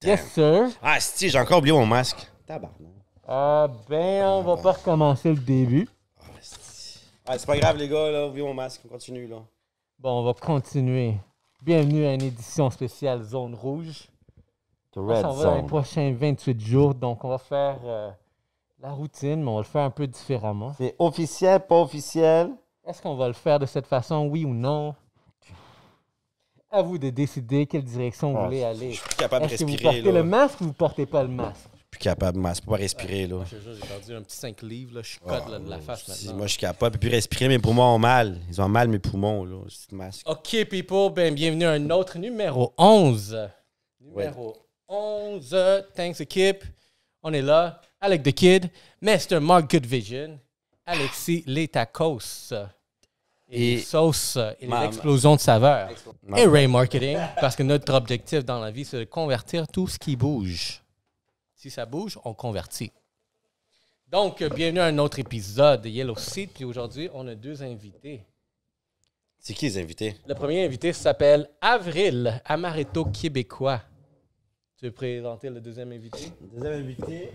Yes, sir. Ah, si, j'ai encore oublié mon masque. Tabarnak. On va pas recommencer le début. Ah, c'est pas grave, les gars, là. Oubliez mon masque. On continue, là. Bon, on va continuer. Bienvenue à une édition spéciale Zone Rouge. On s'en va dans les prochains 28 jours, donc on va faire la routine, mais on va le faire un peu différemment. C'est officiel, pas officiel? Est-ce qu'on va le faire de cette façon, oui ou non? À vous de décider quelle direction vous voulez aller. Je suis plus capable de Est-ce que respirer, vous portez là. le masque ou vous portez pas le masque? Je suis plus capable, masque. Je peux pas respirer, là. Je te jure, j'ai perdu un petit 5 livres, là. Je suis code de la face Si, maintenant. moi, je suis capable. Je peux plus respirer. Mes poumons ont mal. Ils ont mal, mes poumons, là. C'est le masque. OK, people, bienvenue à un autre numéro 11. Numéro 11, thanks Équipe. On est là, avec The Kid, Mr. Mark Good Vision, Alexis Les Tacos, et les sauces et les explosions de saveurs. Et Ray Marketing, parce que notre objectif dans la vie, c'est de convertir tout ce qui bouge. Si ça bouge, on convertit. Donc, bienvenue à un autre épisode de Yellow Seat, puis aujourd'hui, on a deux invités. C'est qui les invités? Le premier invité s'appelle Avril, amaretto québécois. Tu veux présenter le deuxième invité? Le deuxième invité,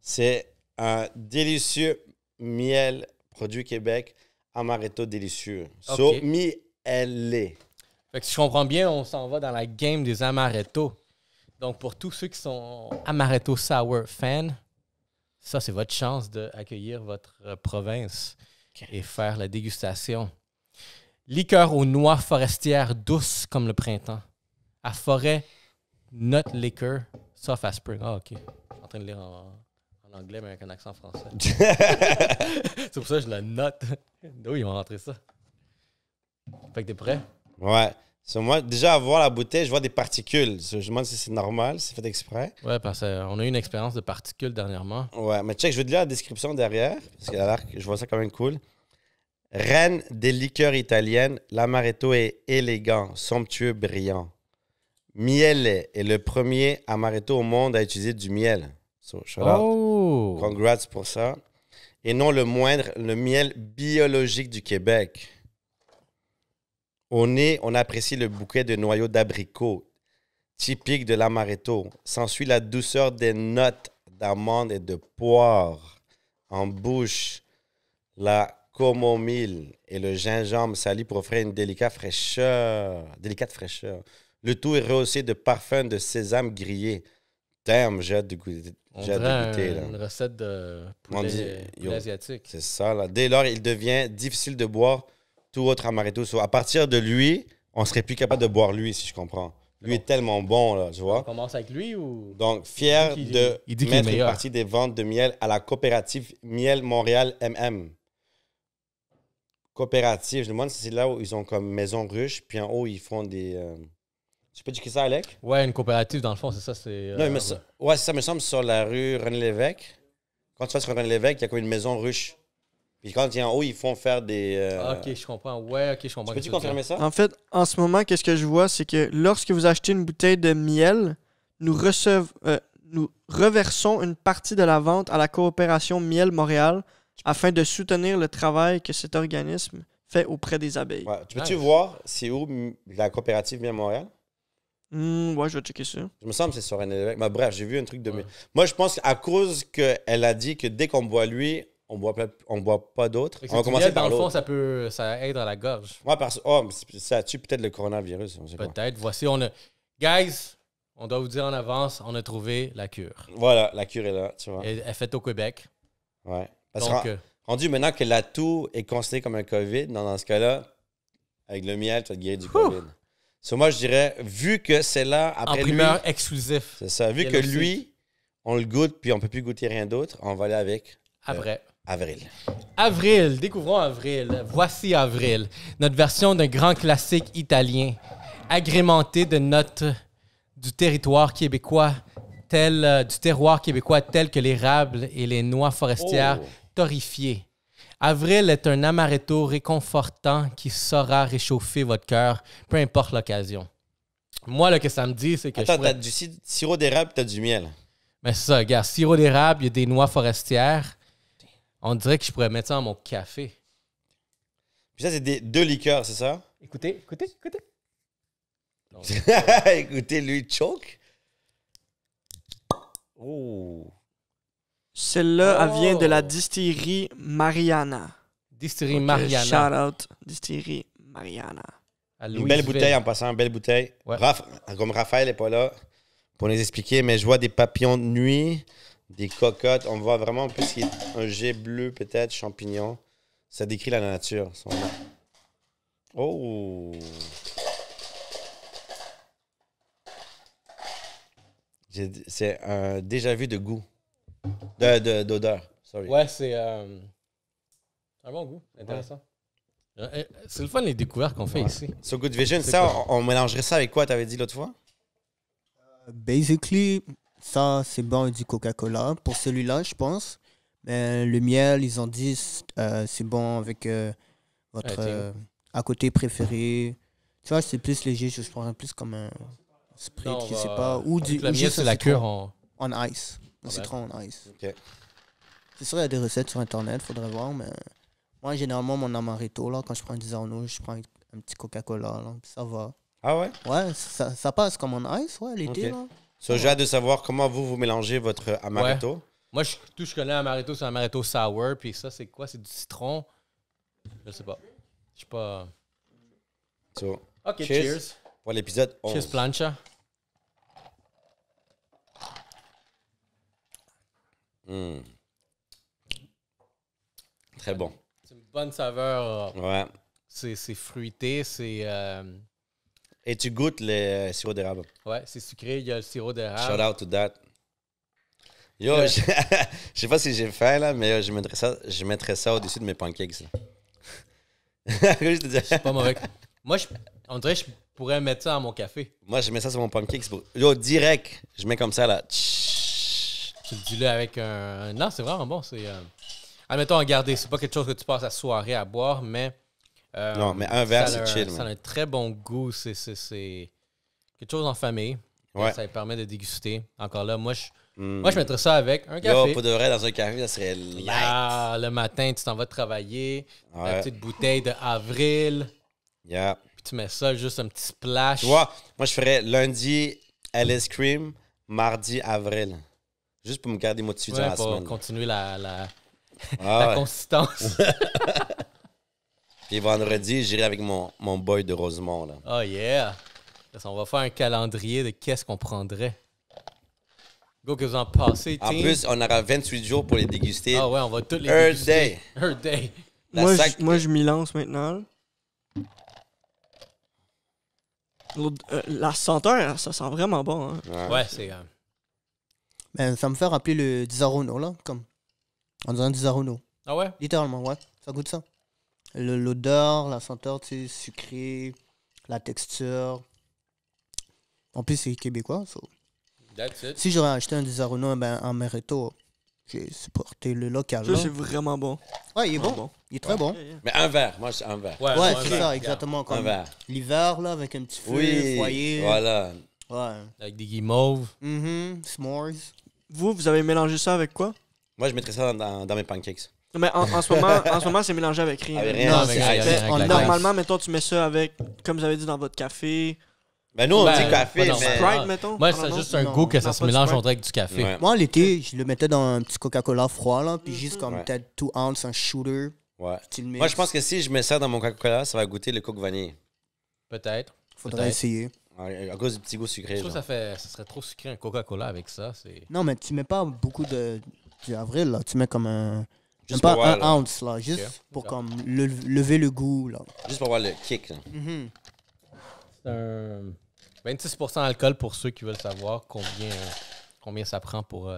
c'est un délicieux miel produit Québec, amaretto délicieux. Ok. So, mielé. Fait que si je comprends bien, on s'en va dans la game des amaretto. Donc, pour tous ceux qui sont amaretto sour fans, ça, c'est votre chance d'accueillir votre province et faire la dégustation. Liqueur aux noix forestières douces comme le printemps. À forêt, nut liquor, soft as spring. Ah, OK. Je suis en train de lire en anglais, mais avec un accent français. C'est pour ça que je le note. D'où ils ont rentré ça? Fait que t'es prêt? Ouais. So, moi, déjà, à voir la bouteille, je vois des particules. So, je me demande si c'est normal, si c'est fait exprès. Ouais, parce qu'on a eu une expérience de particules dernièrement. Ouais, mais check, je vais te lire la description derrière, parce que je vois ça quand même cool. Reine des liqueurs italiennes, l'amaretto est élégant, somptueux, brillant. Miele est le premier amaretto au monde à utiliser du miel. So, shout out. Oh! Congrats pour ça. Et non le moindre, le miel biologique du Québec. Au nez, on apprécie le bouquet de noyaux d'abricot, typique de l'amaretto. S'ensuit la douceur des notes d'amandes et de poire. En bouche, la camomille et le gingembre sali pour offrir une délicate fraîcheur. Le tout est rehaussé de parfums de sésame grillé. Damn, j'ai hâte de goûter. On J'ai hâte dirait de goûter, là. une recette de On dit, poulet yo, asiatique. C'est ça, là. Dès lors, il devient difficile de boire tout autre amaretto. So, à partir de lui, on serait plus capable de boire lui, si je comprends. Lui est tellement bon, là, tu On vois. commence avec lui ou... Donc, fier Il dit de qu'il est mettre une meilleur. partie des ventes de miel à la coopérative Miel Montréal MM. Coopérative, je me demande si c'est là où ils ont comme maison ruche, puis en haut, ils font des... Tu peux dire ça, Alec? Ouais, une coopérative, dans le fond, c'est ça. C'est, Non, mais ça, ouais, ça me semble sur la rue René-Lévesque. Quand tu vas sur René-Lévesque, il y a comme une maison ruche. Puis quand il est en haut, ils font faire des... Ok, je comprends. Ouais, ok, je comprends. Peux-tu confirmer ça? En fait, en ce moment, qu'est-ce que je vois, c'est que lorsque vous achetez une bouteille de miel, nous reversons une partie de la vente à la coopération Miel Montréal afin de soutenir le travail que cet organisme fait auprès des abeilles. Ouais. Tu peux-tu Nice. voir c'est où la coopérative Miel Montréal? Ouais, je vais checker ça. Je me semble que c'est sur René-Lévesque. Mais bref, j'ai vu un truc de... Ouais. Moi, je pense qu'à cause qu'elle a dit que dès qu'on boit lui, on boit pas d'autres. Fait que On va c'est du commencer miel, par dans le fond, l'autre. ça aide à la gorge. Ouais, parce que ça tue peut-être le coronavirus. On sait pas. Peut-être. Voici, on a... Guys, on doit vous dire en avance, on a trouvé la cure. Voilà, la cure est là, tu vois. Elle est faite au Québec. Ouais. Parce Donc, que rendu maintenant que l'atout est considéré comme un COVID, dans ce cas-là, avec le miel, tu vas te guérir du COVID. So, moi, je dirais, vu que c'est là, en après lui... primeur exclusif. C'est ça. Vu Il y que a aussi- lui, on le goûte, puis on peut plus goûter rien d'autre, on va aller avec Après. Avril. Avril, découvrons Avril. Voici Avril, notre version d'un grand classique italien, agrémenté de notes du territoire québécois, du terroir québécois tel que l'érable et les noix forestières torréfiées. Avril est un amaretto réconfortant qui saura réchauffer votre cœur, peu importe l'occasion. Moi, là, que ça me dit, c'est que Attends, je pourrais... t'as du sirop d'érable, t'as du miel. Mais c'est ça, regarde, sirop d'érable, il y a des noix forestières. On dirait que je pourrais mettre ça dans mon café. Puis ça, c'est deux liqueurs, c'est ça? Écoutez. Donc, Écoutez, lui, choke. Oh. Celle-là, elle vient de la Oh. distillerie Mariana. Distillerie Donc, Mariana. Shout out, distillerie Mariana. À Une belle Louisville. bouteille en passant, une belle bouteille. Ouais. Comme Raphaël n'est pas là pour nous expliquer, mais je vois des papillons de nuit, des cocottes. On voit vraiment plus qu'il y a un jet bleu, peut-être, champignon. Ça décrit la nature. Oh! C'est un déjà vu de goût. D'odeur. Sorry. Ouais, c'est un bon goût. Intéressant. C'est le fun, les découvertes qu'on fait Ouais. ici. So Good Vision, C'est ça, quoi? on mélangerait ça avec quoi, t'avais dit l'autre fois? Basically, ça, c'est bon avec du Coca-Cola. Pour celui-là, je pense. Mais le miel, ils ont dit, c'est bon avec votre à côté préféré. Tu vois, c'est plus léger. Je prends plus comme un sprit, Non, je sais pas. Ou du Le ou miel, juste c'est un la citron cure. en ice. Un Ah ben. citron en ice. OK. C'est sûr, il y a des recettes sur Internet, faudrait voir. Mais moi, généralement, mon amaretto, là, quand je prends du Arnaud, je prends un petit Coca-Cola. Là, puis ça va. Ah ouais? Ouais, ça passe comme en ice, ouais, l'été. Ok. Là. So, j'ai hâte de savoir comment vous mélangez votre amaretto. Moi, tout je connais amaretto, c'est un amaretto sour. Puis ça, c'est quoi? C'est du citron? Je sais pas. Je sais pas. So, OK, Cheers. cheers. pour l'épisode 11. Cheers, plancha. Mm. Très bon. C'est une bonne saveur. Ouais. C'est fruité, c'est... Et tu goûtes le sirop d'érable. ouais, c'est sucré. Il y a le sirop Shout d'érable. out to that. Yo, Ouais. je sais pas si j'ai fait, là, mais je mettrais ça au-dessus de mes pancakes. Là. Je te dis- C'est pas mauvais. Moi, on dirait que je pourrais mettre ça dans mon café. Moi, je mets ça sur mon pancakes. Yo, direct, je mets comme ça, là. Tu le dilues avec un... Non, c'est vraiment bon. C'est... Admettons, regardez, c'est pas quelque chose que tu passes la soirée à boire, mais... Non, mais un verre, ça a c'est chill, Ça man. a un très bon goût. C'est quelque chose en famille. Ouais. Ça permet de déguster. Encore là, moi, je Mm. mettrais ça avec un Yo, café. pour de vrai, dans un café, ça serait light. Ah, le matin, tu t'en vas travailler. La Ouais. petite bouteille de avril. Yeah. Puis tu mets ça, juste un petit splash. Tu vois, moi, je ferais lundi, Alice Cream, mardi, avril. Juste pour me garder motivé Ouais, durant la pour semaine. continuer la Ah ouais. consistance. Puis vendredi, j'irai avec mon boy de Rosemont. Là. Oh yeah! On va faire un calendrier de qu'est-ce qu'on prendrait. Go que vous en passez, En team. plus, on aura 28 jours pour les déguster. Ah ouais, on va tous les Earth déguster. Day. Earth Day. La Moi, sac- je m'y lance maintenant. La senteur, ça sent vraiment bon. Hein. Ouais, c'est... Ben, ça me fait rappeler le Disaronno, là, comme. On dirait un Disaronno. Ah ouais? Littéralement, ouais. Ça goûte ça. L'odeur, la senteur, tu sais, sucrée, la texture. En plus, c'est québécois. So. That's it. Si j'aurais acheté un Disaronno, ben, en Mereto, j'ai supporté le local. Ça, là. c'est vraiment bon. Ouais, il est bon. Bon. Il est très bon. Yeah, yeah. Mais un verre. Moi, c'est un verre. Ouais, moi, c'est un verre. ça, exactement. Un Comme verre. l'hiver, là, avec un petit feu, Oui. foyer. Voilà. Ouais. Avec des guimauves. S'mores. Vous avez mélangé ça avec quoi? Moi, je mettrais ça dans mes pancakes. Mais en ce moment, c'est mélangé avec rien. Avec rien, Non, avec c'est rien, fait avec en la ice. Normalement, mettons, tu mets ça avec, comme vous avez dit, dans votre café. Ben, nous, on Ben, dit café, pas dans mais... Sprite, mettons. Moi, Ah, c'est non, juste un non. goût que ça Non, se pas de mélange, Sprite. on dirait, avec du café. Ouais. Moi, l'été, je le mettais dans un petit Coca-Cola froid, là, puis juste comme Ouais. peut-être 2 ounces, un shooter. Ouais. Tu le mixes. Moi, je pense que si je mets ça dans mon Coca-Cola, ça va goûter le Coke vanille. Peut-être. Faudrait peut-être. essayer. À cause du petit goût sucré. Je trouve genre. que ça serait trop sucré un Coca-Cola avec ça. C'est... Non, mais tu mets pas beaucoup du avril, là. Tu mets comme un. Juste Même pour pas voir, un là. ounce, là. Juste Ok. pour Ok. comme lever le goût, là. Juste pour voir le kick. Là. C'est un 26% d'alcool pour ceux qui veulent savoir combien ça prend pour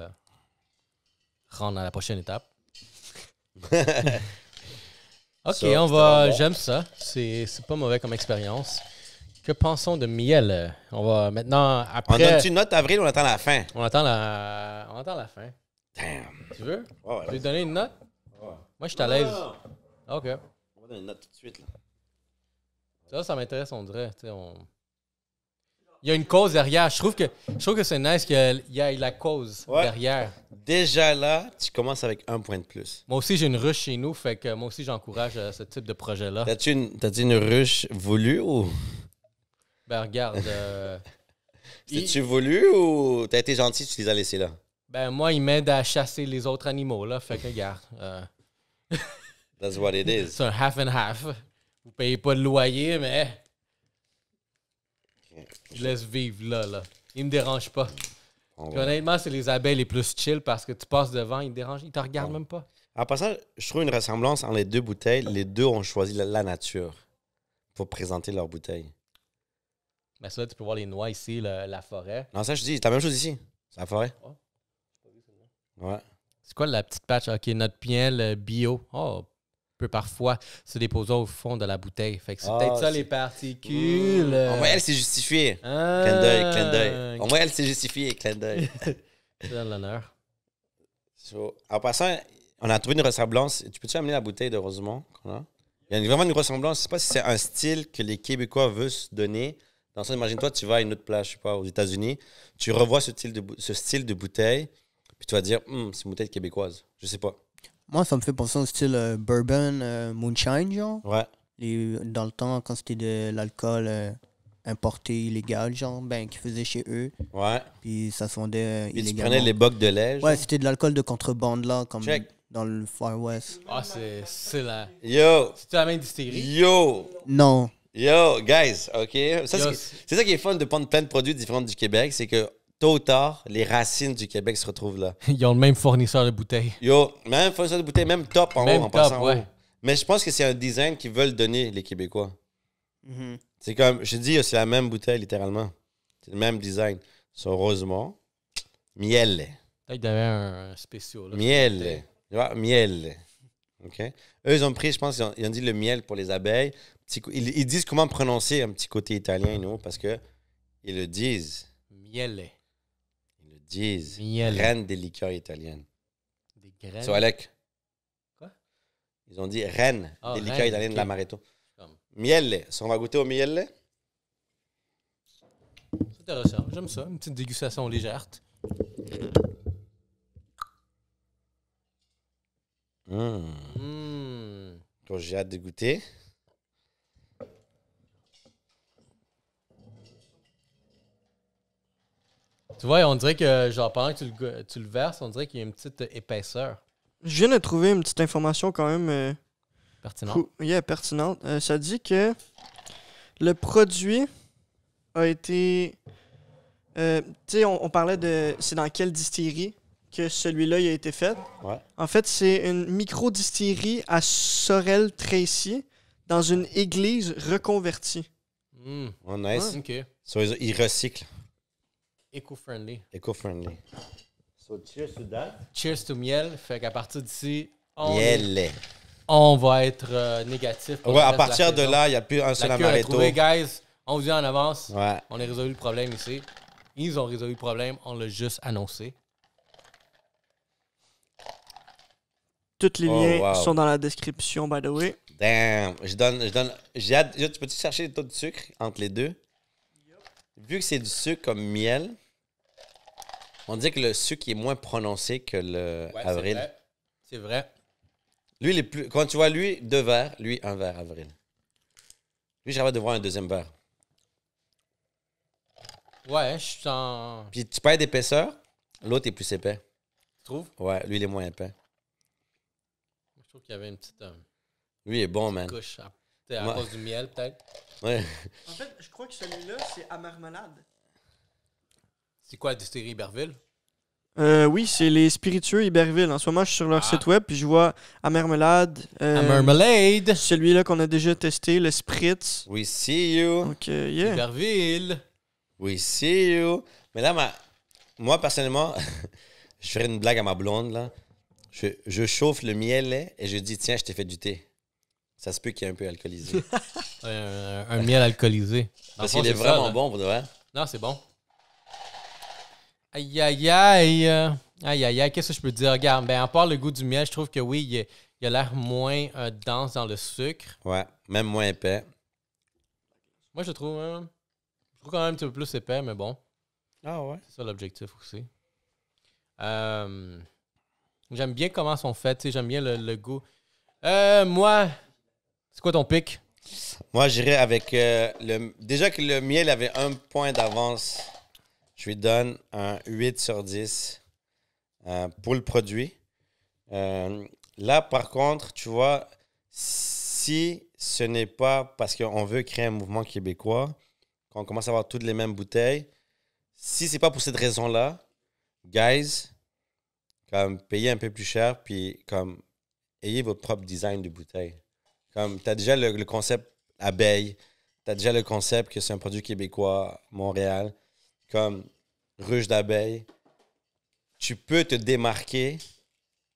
rendre à la prochaine étape. OK, Ça, on c'était va. bon. J'aime ça. C'est pas mauvais comme expérience. Que pensons de miel? On va maintenant. On Après. donne-tu une note avril ou on attend la fin? On attend la fin. Damn. Tu veux? Ouais, Tu veux donner une note? Moi, je suis à l'aise. OK. On va donner une note tout de suite. Là. Ça m'intéresse, on dirait. Tu sais, Il y a une cause derrière. Je trouve que c'est nice qu'il y ait la cause Ouais. derrière. Déjà là, tu commences avec un point de plus. Moi aussi, j'ai une ruche chez nous, fait que moi aussi, j'encourage ce type de projet-là. T'as-tu une ruche voulue ou... Ben, regarde. T'as-tu voulu ou t'as été gentil, tu les as laissés là? Ben, moi, il m'aide à chasser les autres animaux, là. Fait que, regarde. That's what it is. C'est un half and half. Vous payez pas de loyer, mais je laisse vivre là. Il me dérange pas. Puis, honnêtement, c'est les abeilles les plus chill parce que tu passes devant, ils te regardent même pas. En passant, je trouve une ressemblance entre les deux bouteilles. Les deux ont choisi la nature pour présenter leur bouteille. Mais ça, tu peux voir les noix ici, la forêt. Non, ça, je dis, c'est la même chose ici. C'est la forêt. Oh. Ouais. C'est quoi la petite patch? OK, notre miel bio. Oh, peut parfois se déposer au fond de la bouteille. Fait que c'est peut-être ça, les particules. En vrai, elle s'est justifiée. Ah. Clin d'œil. En vrai, elle s'est justifiée. Clin d'œil. C'est dans l'honneur. En passant, on a trouvé une ressemblance. Tu peux-tu amener la bouteille de Rosemont? Il y a vraiment une ressemblance. Je ne sais pas si c'est un style que les Québécois veulent se donner. Dans ça, imagine-toi, tu vas à une autre place, je sais pas, aux États-Unis, tu revois ce style de bouteille, puis tu vas dire, c'est une bouteille québécoise. Je sais pas. Moi, ça me fait penser au style bourbon, moonshine, genre. Ouais. Dans le temps, quand c'était de l'alcool importé illégal, genre, ben, qu'ils faisaient chez eux. Ouais. Puis ça se vendait Puis illégalement. tu prenais les bocs de lait. Ouais, c'était de l'alcool de contrebande, là, comme Check. dans le Far West. Ah, c'est la... Yo! C'est la même distillerie? Yo! Non. Yo, guys, OK? Ça, Yo, c'est ça qui est fun de prendre plein de produits différents du Québec, c'est que tôt ou tard, les racines du Québec se retrouvent là. Ils ont le même fournisseur de bouteilles. Yo, même fournisseur de bouteilles, même top en Même haut, en top, passant en ouais. haut. Mais je pense que c'est un design qu'ils veulent donner, les Québécois. Mhm. C'est comme, je dis, c'est la même bouteille, littéralement. C'est le même design. Sur Rosemont, miel. Peut-être qu'il y avait un spécial. Là, Miel. Tu vois, miel. OK? Eux, ils ont pris, je pense, ils ont dit le miel pour les abeilles. Ils disent comment prononcer un petit côté italien, nous, parce que ils le disent. Miel. Ils le disent. Miel. Reine des liqueurs italiennes. Des graines. So, Alec. Quoi? Ils ont dit reine Ah, des liqueurs reine, italiennes de ok. l'amaretto. Comme- Miel. So, on va goûter au miel. C'est intéressant. J'aime ça. Une petite dégustation légère. Donc, j'ai hâte de goûter. Tu vois, on dirait que, genre, pendant que tu le verses, on dirait qu'il y a une petite épaisseur Je viens de trouver une petite information quand même pertinente. pertinente. Ça dit que le produit a été... tu sais, on parlait de... C'est dans quelle distillerie que celui-là il a été fait. Ouais. En fait, c'est une micro-distillerie à Sorel-Tracy dans une église reconvertie. Oh, nice. OK. So, ils recyclent. Eco-friendly. Eco-friendly. So, cheers to that. Cheers to miel. Fait qu'à partir d'ici, Miel. on va être négatif. pour Ouais, le à reste de la partir de saison. là, il n'y a plus un seul La cure est amaretto. trouvée, guys. On vous dit en avance. Ouais. On a résolu le problème ici. Ils ont résolu le problème. On l'a juste annoncé. Tous les Oh, liens wow. sont dans la description, by the way. Damn. J'ai hâte. Tu peux-tu chercher le taux de sucre entre les deux? Vu que c'est du sucre comme miel, on dit que le sucre est moins prononcé que le avril. C'est vrai. Lui, il est plus. Quand tu vois lui, 2 verres, lui, 1 verre avril. Lui, j'avais de voir un deuxième verre. Ouais, je suis en... Puis tu perds d'épaisseur, l'autre est plus épais. Tu trouves? Ouais, lui, il est moins épais. Je trouve qu'il y avait une petite Lui, il est bon, man. couche à Ouais. cause du miel, peut-être. Ouais. En fait, je crois que celui-là, c'est à marmelade. C'est quoi, la distillerie Iberville? Oui, c'est les spiritueux Iberville. En ce moment, je suis sur leur site web, puis je vois à marmelade. À Marmalade! Celui-là qu'on a déjà testé, le Spritz. We see you. Donc, yeah. Iberville! We see you. Mais là, moi, personnellement, je ferais une blague à ma blonde, là. Je chauffe le miel et je dis, tiens, je t'ai fait du thé. Ça se peut qu'il est un peu alcoolisé. Un miel alcoolisé. Dans le Parce fond, qu'il est c'est ça, vraiment là. bon, pour de vrai. Non, c'est bon. Aïe, aïe, aïe. Aïe, aïe, aïe. Qu'est-ce que je peux dire? Regarde, ben, à part le goût du miel, je trouve que oui, il a l'air moins dense dans le sucre. Ouais, même moins épais. Moi, je trouve quand même un petit peu plus épais, mais bon. Ah ouais? C'est ça l'objectif aussi. J'aime bien comment ils sont faits. J'aime bien le goût. Moi, c'est quoi ton pic? Moi, j'irais avec déjà que le miel avait 1 point d'avance, je lui donne un 8 sur 10 pour le produit. Là, par contre, tu vois, si ce n'est pas parce qu'on veut créer un mouvement québécois, qu'on commence à avoir toutes les mêmes bouteilles, si c'est pas pour cette raison-là, guys, comme payez un peu plus cher, puis comme ayez votre propre design de bouteille. Comme tu as déjà le concept abeille, tu as déjà le concept que c'est un produit québécois, Montréal, comme ruche d'abeille. Tu peux te démarquer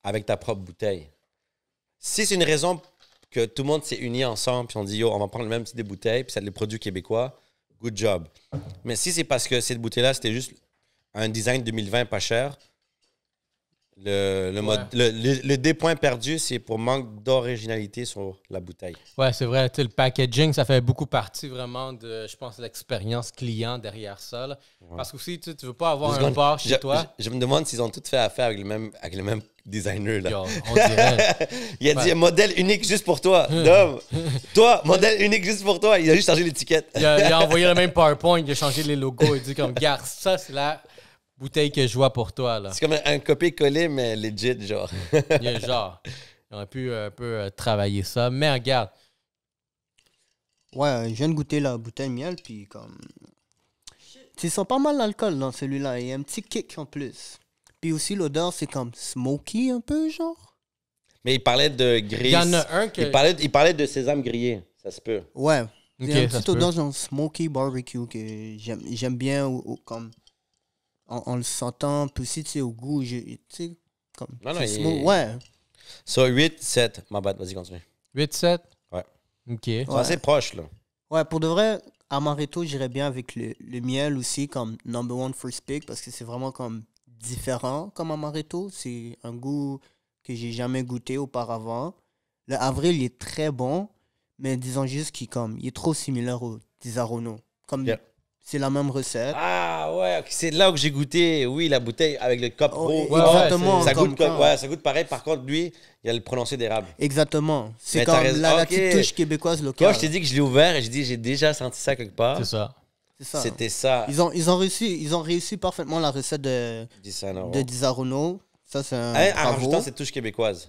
avec ta propre bouteille. Si c'est une raison que tout le monde s'est uni ensemble, puis on dit, yo, on va prendre le même type de bouteille, puis c'est le produit québécois, good job. Mais si c'est parce que cette bouteille-là, c'était juste un design 2020 pas cher, le dépoint perdu, c'est pour manque d'originalité sur la bouteille. Ouais, c'est vrai. Le packaging, ça fait beaucoup partie vraiment de, je pense, l'expérience client derrière ça. Là. Ouais. Parce que aussi, tu veux pas avoir un bar chez toi. Je me demande s'ils ont tout fait affaire avec le même designer. Là. Yo, on dirait. Il a dit modèle unique juste pour toi. Toi, modèle unique juste pour toi. Il a juste changé l'étiquette. il a envoyé le même PowerPoint, il a changé les logos. Il dit comme, garde, ça, c'est la bouteille que je vois pour toi. Là. C'est comme un copier-coller, mais legit, genre. Genre, on aurait pu un peu travailler ça. Mais regarde. Ouais, je viens de goûter la bouteille miel, puis comme... Tu sens pas mal l'alcool dans celui-là. Il y a un petit kick en plus. Puis aussi, l'odeur, c'est comme smoky un peu, genre. Mais il parlait de grillé. Il y en a un que... Il parlait de sésame grillé. Ça se peut. Ouais. Il y a Okay, une petite odeur genre smoky barbecue que j'aime bien, comme... En le sentant, puis aussi, tu sais, au goût, tu sais, comme... Non, ouais. So, 8, 7. Ma bad, vas-y, continue. 8, 7? Ouais. OK. C'est assez proche, là. Ouais, pour de vrai, Amaretto, j'irais bien avec le miel aussi, comme number one first pick, parce que c'est vraiment comme différent comme Amaretto. C'est un goût que j'ai jamais goûté auparavant. Le Avril, il est très bon, mais disons juste qu'il est trop similaire au Disaronno. Comme... Yeah. C'est la même recette. Ah ouais, c'est là où j'ai goûté, oui, la bouteille avec le cop pro. Ouais, exactement. Ça goûte pareil. Par contre, lui, il a le prononcé d'érable. Exactement. C'est comme la petite touche québécoise locale. Moi, je t'ai dit que je l'ai ouvert et j'ai déjà senti ça quelque part. C'est ça. C'était ça. Ils ont réussi parfaitement la recette de Disaronno. Ça, c'est un en rajoutant cette touche québécoise.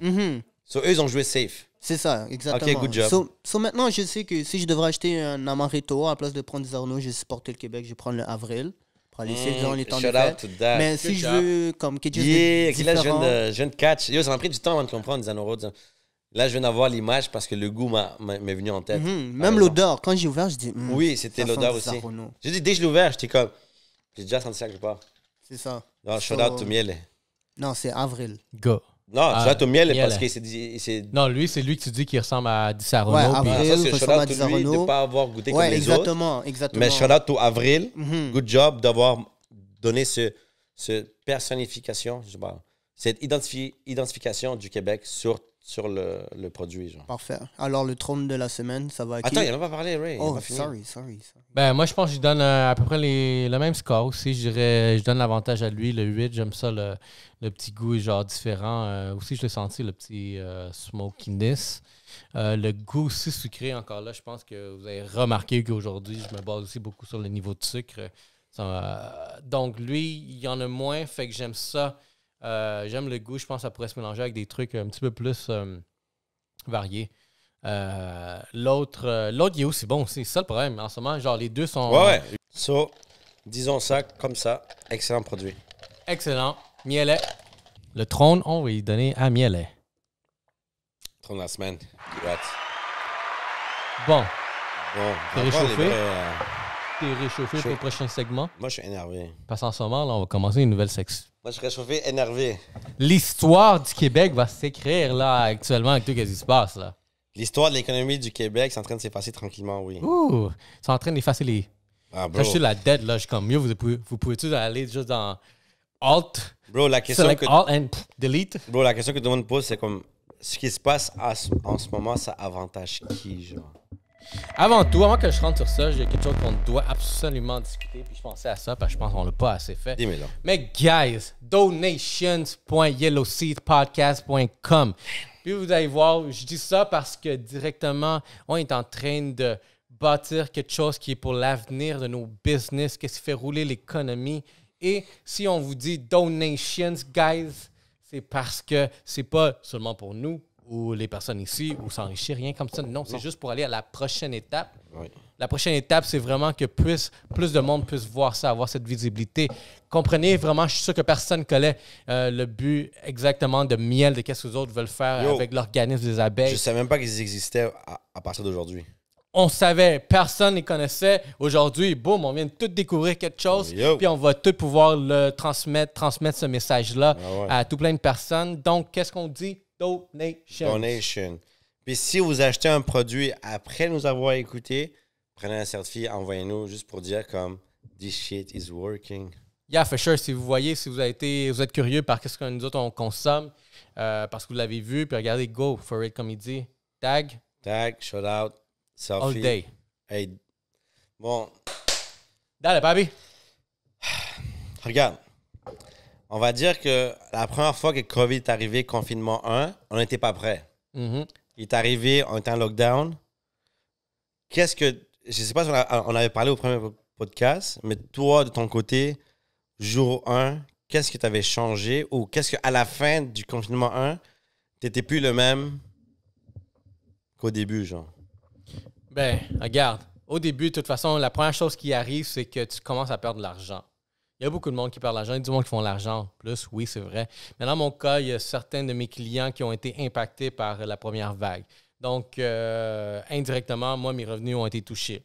So, eux, ils ont joué safe. C'est ça, exactement. OK, good job. So maintenant, je sais que si je devrais acheter un Amaretto, à la place de prendre Disaronno, je vais supporter le Québec, je vais prendre le Avril. Pour aller essayer dans les temps de fête. Mais si je veux, comme quelque chose de différent... Là, je viens de catch. Yo, ça m'a pris du temps avant de comprendre Disaronno. Là, je viens d'avoir l'image parce que le goût m'est venu en tête. Même l'odeur. Quand j'ai ouvert, je dis... oui, c'était l'odeur aussi. J'ai dit, dès que je l'ai ouvert, j'étais comme... J'ai déjà senti ça quelque part. C'est ça. Non, shout out to miel. Non, c'est Avril. Go. Non, shout out to miel parce qu'il s'est... Non, lui, c'est lui que tu dis qu'il ressemble à Disaronno. Ouais, Avril, ça, c'est shout out to lui de ne pas avoir goûté comme les autres. Exactement. Mais shout out to Avril. Good job d'avoir donné cette personnification, cette identification du Québec sur le produit. Genre. Parfait. Alors, le trône de la semaine, ça va à qui? Attends, il n'en a pas parlé, Ray. Oh, sorry. Ben, moi, je pense que je donne à peu près le même score aussi. Je donne l'avantage à lui, le 8. J'aime ça, le petit goût genre différent. Aussi, je l'ai senti, le petit smokiness. Le goût aussi sucré, encore là, je pense que vous avez remarqué qu'aujourd'hui, je me base aussi beaucoup sur le niveau de sucre. Donc, lui, il y en a moins, fait que j'aime ça. J'aime le goût, je pense que ça pourrait se mélanger avec des trucs un petit peu plus variés. L'autre, il est aussi bon aussi, c'est ça le problème. En ce moment, genre les deux sont... Ouais. So, disons ça comme ça. Excellent produit. Excellent. Mielet. Le trône, on va y donner à Mielet. Trône de la semaine. Bon. T'es réchauffé? T'es réchauffé pour le prochain segment? Moi, je suis énervé. Parce qu'en ce moment, là, on va commencer une nouvelle section. Moi, je suis réchauffé, énervé. L'histoire du Québec va s'écrire, là, actuellement, avec tout ce qui se passe, là. L'histoire de l'économie du Québec, c'est en train de s'effacer tranquillement, oui. Ouh! C'est en train d'effacer les... Ah, bro. Rajouter la dette, là, je suis comme mieux, vous pouvez-tu aller juste dans Alt? Bro, la question select que... Alt and delete? Bro, la question que tout le monde pose, c'est comme... Ce qui se passe en ce moment, ça avantage qui, genre? Avant tout, avant que je rentre sur ça, j'ai quelque chose qu'on doit absolument discuter. Puis je pensais à ça parce que je pense qu'on l'a pas assez fait. Dis-moi là. Mais guys, donations.yellowseedpodcast.com. Puis vous allez voir, je dis ça parce que directement, on est en train de bâtir quelque chose qui est pour l'avenir de nos business, qu'est-ce qui fait rouler l'économie. Et si on vous dit donations, guys, c'est parce que c'est pas seulement pour nous ou les personnes ici ou s'enrichir, rien comme ça. Non, c'est juste pour aller à la prochaine étape. Oui. La prochaine étape, c'est vraiment que plus de monde puisse voir ça, avoir cette visibilité. Comprenez vraiment, je suis sûr que personne connaît le but exactement de miel, de qu'est-ce que les autres veulent faire avec l'organisme des abeilles. Je ne savais même pas qu'ils existaient à partir d'aujourd'hui. On savait, personne ne les connaissait. Aujourd'hui, boum, on vient de tout découvrir quelque chose, puis on va tout pouvoir le transmettre ce message-là à tout plein de personnes. Donc, qu'est-ce qu'on dit? Donation. Puis si vous achetez un produit après nous avoir écouté, prenez un certificat, envoyez-nous juste pour dire comme « This shit is working ». Yeah, for sure. Si vous voyez, si vous êtes curieux par ce que nous autres on consomme, parce que vous l'avez vu, puis regardez, go for it, comme il dit. Tag, shout out, selfie. all day. Hey. Bon. Dale, papi. Regarde. On va dire que la première fois que COVID est arrivé, confinement 1, on n'était pas prêts. Mm-hmm. Il est arrivé, on était en lockdown. Qu'est-ce que... Je ne sais pas si on avait parlé au premier podcast, mais toi, de ton côté, jour 1, qu'est-ce que tu avais changé ou qu'est-ce qu'à la fin du confinement 1, tu n'étais plus le même qu'au début, genre? Ben, regarde. Au début, de toute façon, la première chose qui arrive, c'est que tu commences à perdre de l'argent. Il y a beaucoup de monde qui perd de l'argent. Il y a du monde qui font de l'argent plus. Oui, c'est vrai. Mais dans mon cas, il y a certains de mes clients qui ont été impactés par la première vague. Donc, indirectement, moi, mes revenus ont été touchés.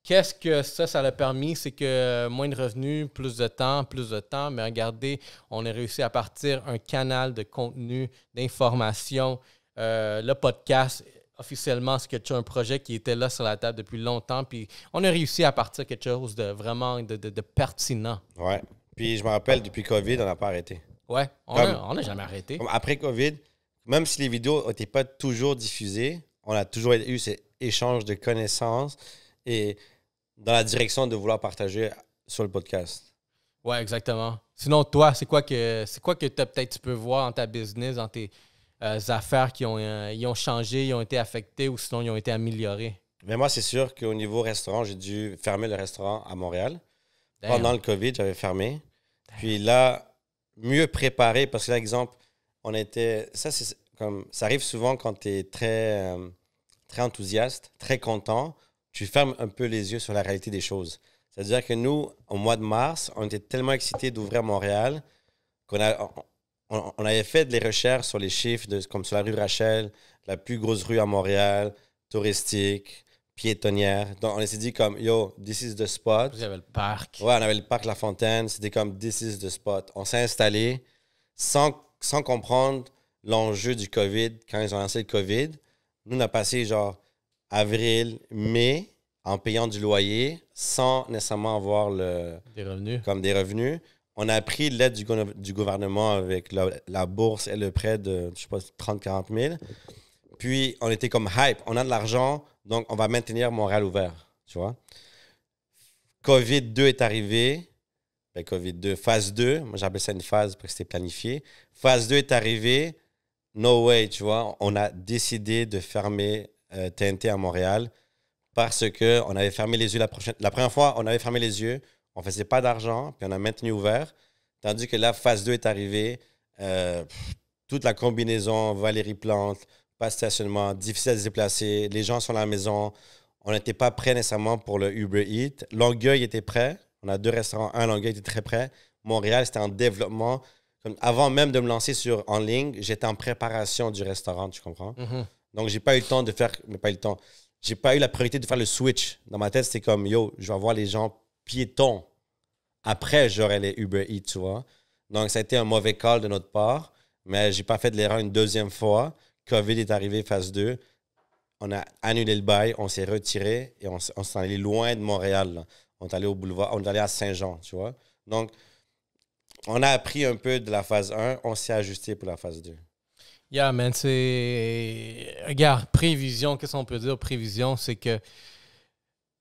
Qu'est-ce que ça a permis? C'est que moins de revenus, plus de temps. Mais regardez, on a réussi à partir un canal de contenu, d'information. Le podcast, officiellement, c'est un projet qui était là sur la table depuis longtemps. Puis on a réussi à partir quelque chose de vraiment de pertinent. Ouais. Puis je me rappelle, depuis COVID, on n'a pas arrêté. Ouais, on n'a jamais arrêté. Après COVID, même si les vidéos n'étaient pas toujours diffusées, on a toujours eu ces échanges de connaissances et dans la direction de vouloir partager sur le podcast. Ouais, exactement. Sinon, toi, c'est quoi que peut-être tu peux voir dans ta business, dans tes affaires qui ont changé, ils ont été affectés ou sinon ils ont été améliorés? Mais moi, c'est sûr qu'au niveau restaurant, j'ai dû fermer le restaurant à Montréal. Damn. Pendant le COVID, j'avais fermé. Puis là, mieux préparé, parce que là, exemple, on était... Ça arrive souvent quand tu es très, très enthousiaste, très content. Tu fermes un peu les yeux sur la réalité des choses. C'est-à-dire que nous, au mois de mars, on était tellement excités d'ouvrir Montréal qu'on avait fait des recherches sur les chiffres, comme sur la rue Rachel, la plus grosse rue à Montréal, touristique, piétonnière. Donc, on s'est dit comme, yo, this is the spot. Vous avez le parc. Ouais, on avait le parc La Fontaine. C'était comme, this is the spot. On s'est installé sans comprendre l'enjeu du COVID. Quand ils ont lancé le COVID, nous, on a passé genre avril, mai en payant du loyer sans nécessairement avoir des revenus. Comme des revenus. On a pris l'aide du gouvernement avec la bourse et le prêt de, je sais pas, 30-40 000. Puis, on était comme hype. On a de l'argent, donc on va maintenir Montréal ouvert, tu vois. COVID-2 est arrivé. Ben, COVID-2, phase 2. Moi, j'appelle ça une phase parce que c'était planifié. Phase 2 est arrivée. No way, tu vois. On a décidé de fermer TNT à Montréal parce qu'on avait fermé les yeux la première fois, on avait fermé les yeux. On ne faisait pas d'argent, puis on a maintenu ouvert. Tandis que là, phase 2 est arrivée. Toute la combinaison, Valérie Plante, pas de stationnement, difficile à se déplacer. Les gens sont à la maison. On n'était pas prêts nécessairement pour le Uber Eats. Longueuil était prêt. On a 2 restaurants. Un, Longueuil était très prêt. Montréal, c'était en développement. Avant même de me lancer en ligne, j'étais en préparation du restaurant, tu comprends? Mm-hmm. Donc, j'ai pas eu le temps de faire... Mais pas eu le temps. J'ai pas eu la priorité de faire le switch. Dans ma tête, c'était comme, yo, je vais voir les gens piétons. Après, j'aurai les Uber Eats, tu vois. Donc, ça a été un mauvais call de notre part. Mais j'ai pas fait de l'erreur une deuxième fois. COVID est arrivé, phase 2. On a annulé le bail, on s'est retiré et on s'est allé loin de Montréal. Là. On est allé au boulevard, on est allé à Saint-Jean, tu vois. Donc, on a appris un peu de la phase 1, on s'est ajusté pour la phase 2. Yeah, man, regarde, prévision, qu'est-ce qu'on peut dire? Prévision, c'est que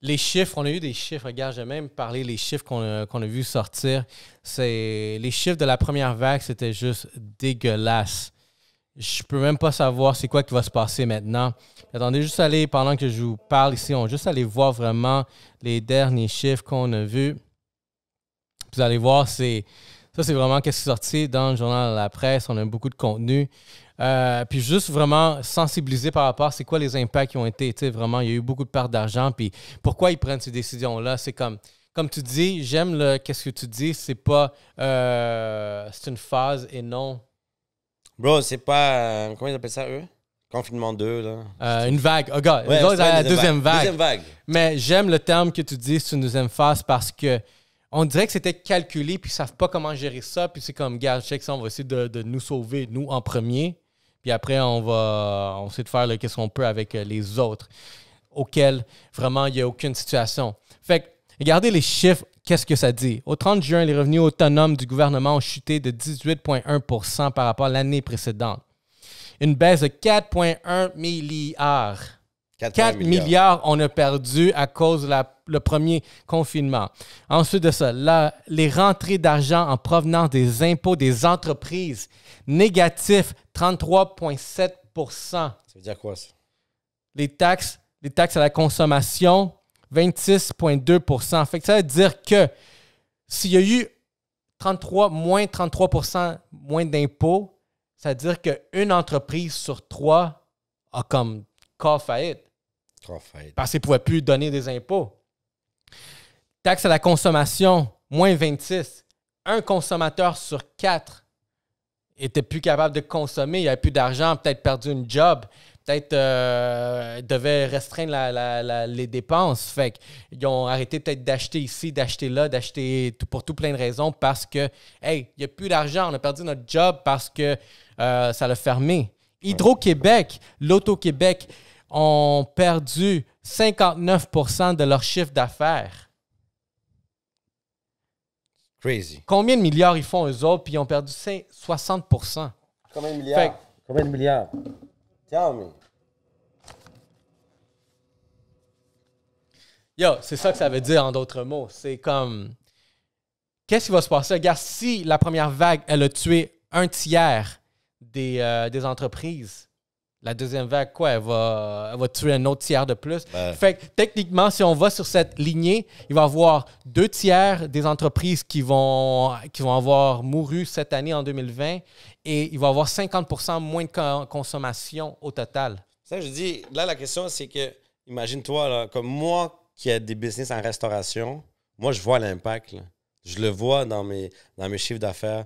les chiffres, on a eu des chiffres, regarde, j'ai même parlé des chiffres qu'on a vu sortir. Les chiffres de la première vague, c'était juste dégueulasse. je peux même pas savoir c'est quoi qui va se passer maintenant. Attendez, juste aller, pendant que je vous parle ici, on va juste aller voir vraiment les derniers chiffres qu'on a vus. Vous allez voir, ça c'est vraiment qu'est-ce qui est sorti dans le journal de la presse. On a beaucoup de contenu. Puis juste vraiment sensibiliser par rapport à c'est quoi les impacts qui ont été. Tu sais, vraiment, il y a eu beaucoup de pertes d'argent. Puis pourquoi ils prennent ces décisions-là? C'est comme tu dis, j'aime qu'est-ce que tu dis, c'est pas c'est une phase et non. Bro, c'est pas. Comment ils appellent ça, eux? Confinement 2, là. Une vague. Oh, gars, Ouais, les autres, c'est pas la une deuxième vague. Deuxième vague. Mais j'aime le terme que tu dis, c'est une deuxième phase parce que on dirait que c'était calculé puis ils savent pas comment gérer ça. Puis c'est comme, gars, check ça, on va essayer de nous sauver, nous, en premier. Puis après, on essaie de faire qu'est-ce qu'on peut avec les autres auxquels vraiment il n'y a aucune situation. Fait que, regardez les chiffres, qu'est-ce que ça dit? Au 30 juin, les revenus autonomes du gouvernement ont chuté de 18,1 % par rapport à l'année précédente. Une baisse de 4,1 milliards. 4 milliards on a perdu à cause de le premier confinement. Ensuite de ça, les rentrées d'argent en provenance des impôts des entreprises, négatif 33,7 %. Ça veut dire quoi, ça? Les taxes à la consommation, 26,2 %. Fait que ça veut dire que s'il y a eu moins 33 % moins d'impôts, ça veut dire qu'une entreprise sur 3 a comme cas faillite. Parce qu'ils ne pouvaient plus donner des impôts. Taxe à la consommation, moins 26. Un consommateur sur 4 était plus capable de consommer. Il n'avait plus d'argent, peut-être perdu une job, peut-être devait restreindre les dépenses. Fait qu'ils ont arrêté peut-être d'acheter ici, d'acheter là, d'acheter pour tout plein de raisons parce que, hey, il n'y a plus d'argent, on a perdu notre job parce que ça l'a fermé. Hydro-Québec, l'Auto-Québec ont perdu 59 % de leur chiffre d'affaires. Crazy. Combien de milliards ils font eux autres, puis ils ont perdu 60 %? Combien de milliards? Combien de milliards? Tell me. Yo, c'est ça que ça veut dire en d'autres mots. C'est comme, qu'est-ce qui va se passer? Regarde, si la première vague, elle a tué un tiers des entreprises, la deuxième vague, quoi, elle va tuer un autre tiers de plus. Fait que techniquement, si on va sur cette lignée, il va y avoir 2 tiers des entreprises qui vont avoir mouru cette année en 2020 et il va y avoir 50 % moins de consommation au total. Ça, je dis, là, la question, c'est que, imagine-toi, là, comme moi qui ai des business en restauration, moi, je vois l'impact. Là. Je le vois dans mes chiffres d'affaires.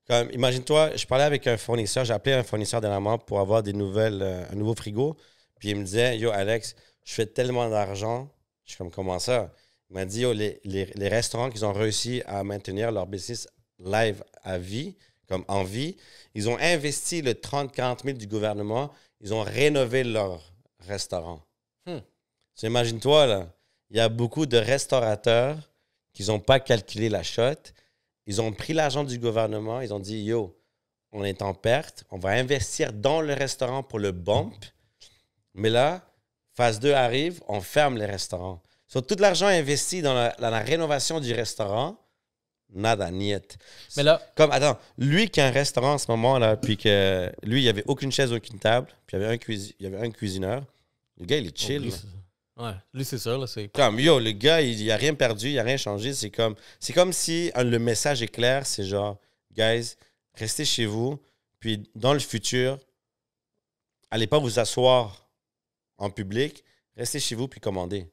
Comme, imagine-toi, je parlais avec un fournisseur, j'ai appelé un fournisseur dernièrement pour avoir un nouveau frigo. Puis il me disait, yo, Alex, je fais tellement d'argent. Je suis comme, comment ça? Il m'a dit, yo, les restaurants qui ont réussi à maintenir leur business live à vie, comme en vie, ils ont investi le 30-40 000 du gouvernement, ils ont rénové leur restaurant. Imagine-toi, là, il y a beaucoup de restaurateurs qui n'ont pas calculé la shot. Ils ont pris l'argent du gouvernement, ils ont dit, yo, on est en perte, on va investir dans le restaurant pour le bump. Mais là, phase 2 arrive, on ferme les restaurants. Sur tout l'argent investi dans la rénovation du restaurant, nada, niet. Mais là, comme, attends, lui qui a un restaurant en ce moment, là, puis que lui, il n'y avait aucune chaise, aucune table, puis il y avait un cuisineur. Le gars, il est chill. Ouais, lui, c'est ça. Là, c'est... Comme, yo, le gars, il n'a rien perdu, il n'a rien changé. C'est comme si le message est clair, c'est genre, guys, restez chez vous, puis dans le futur, allez pas vous asseoir en public, restez chez vous, puis commandez.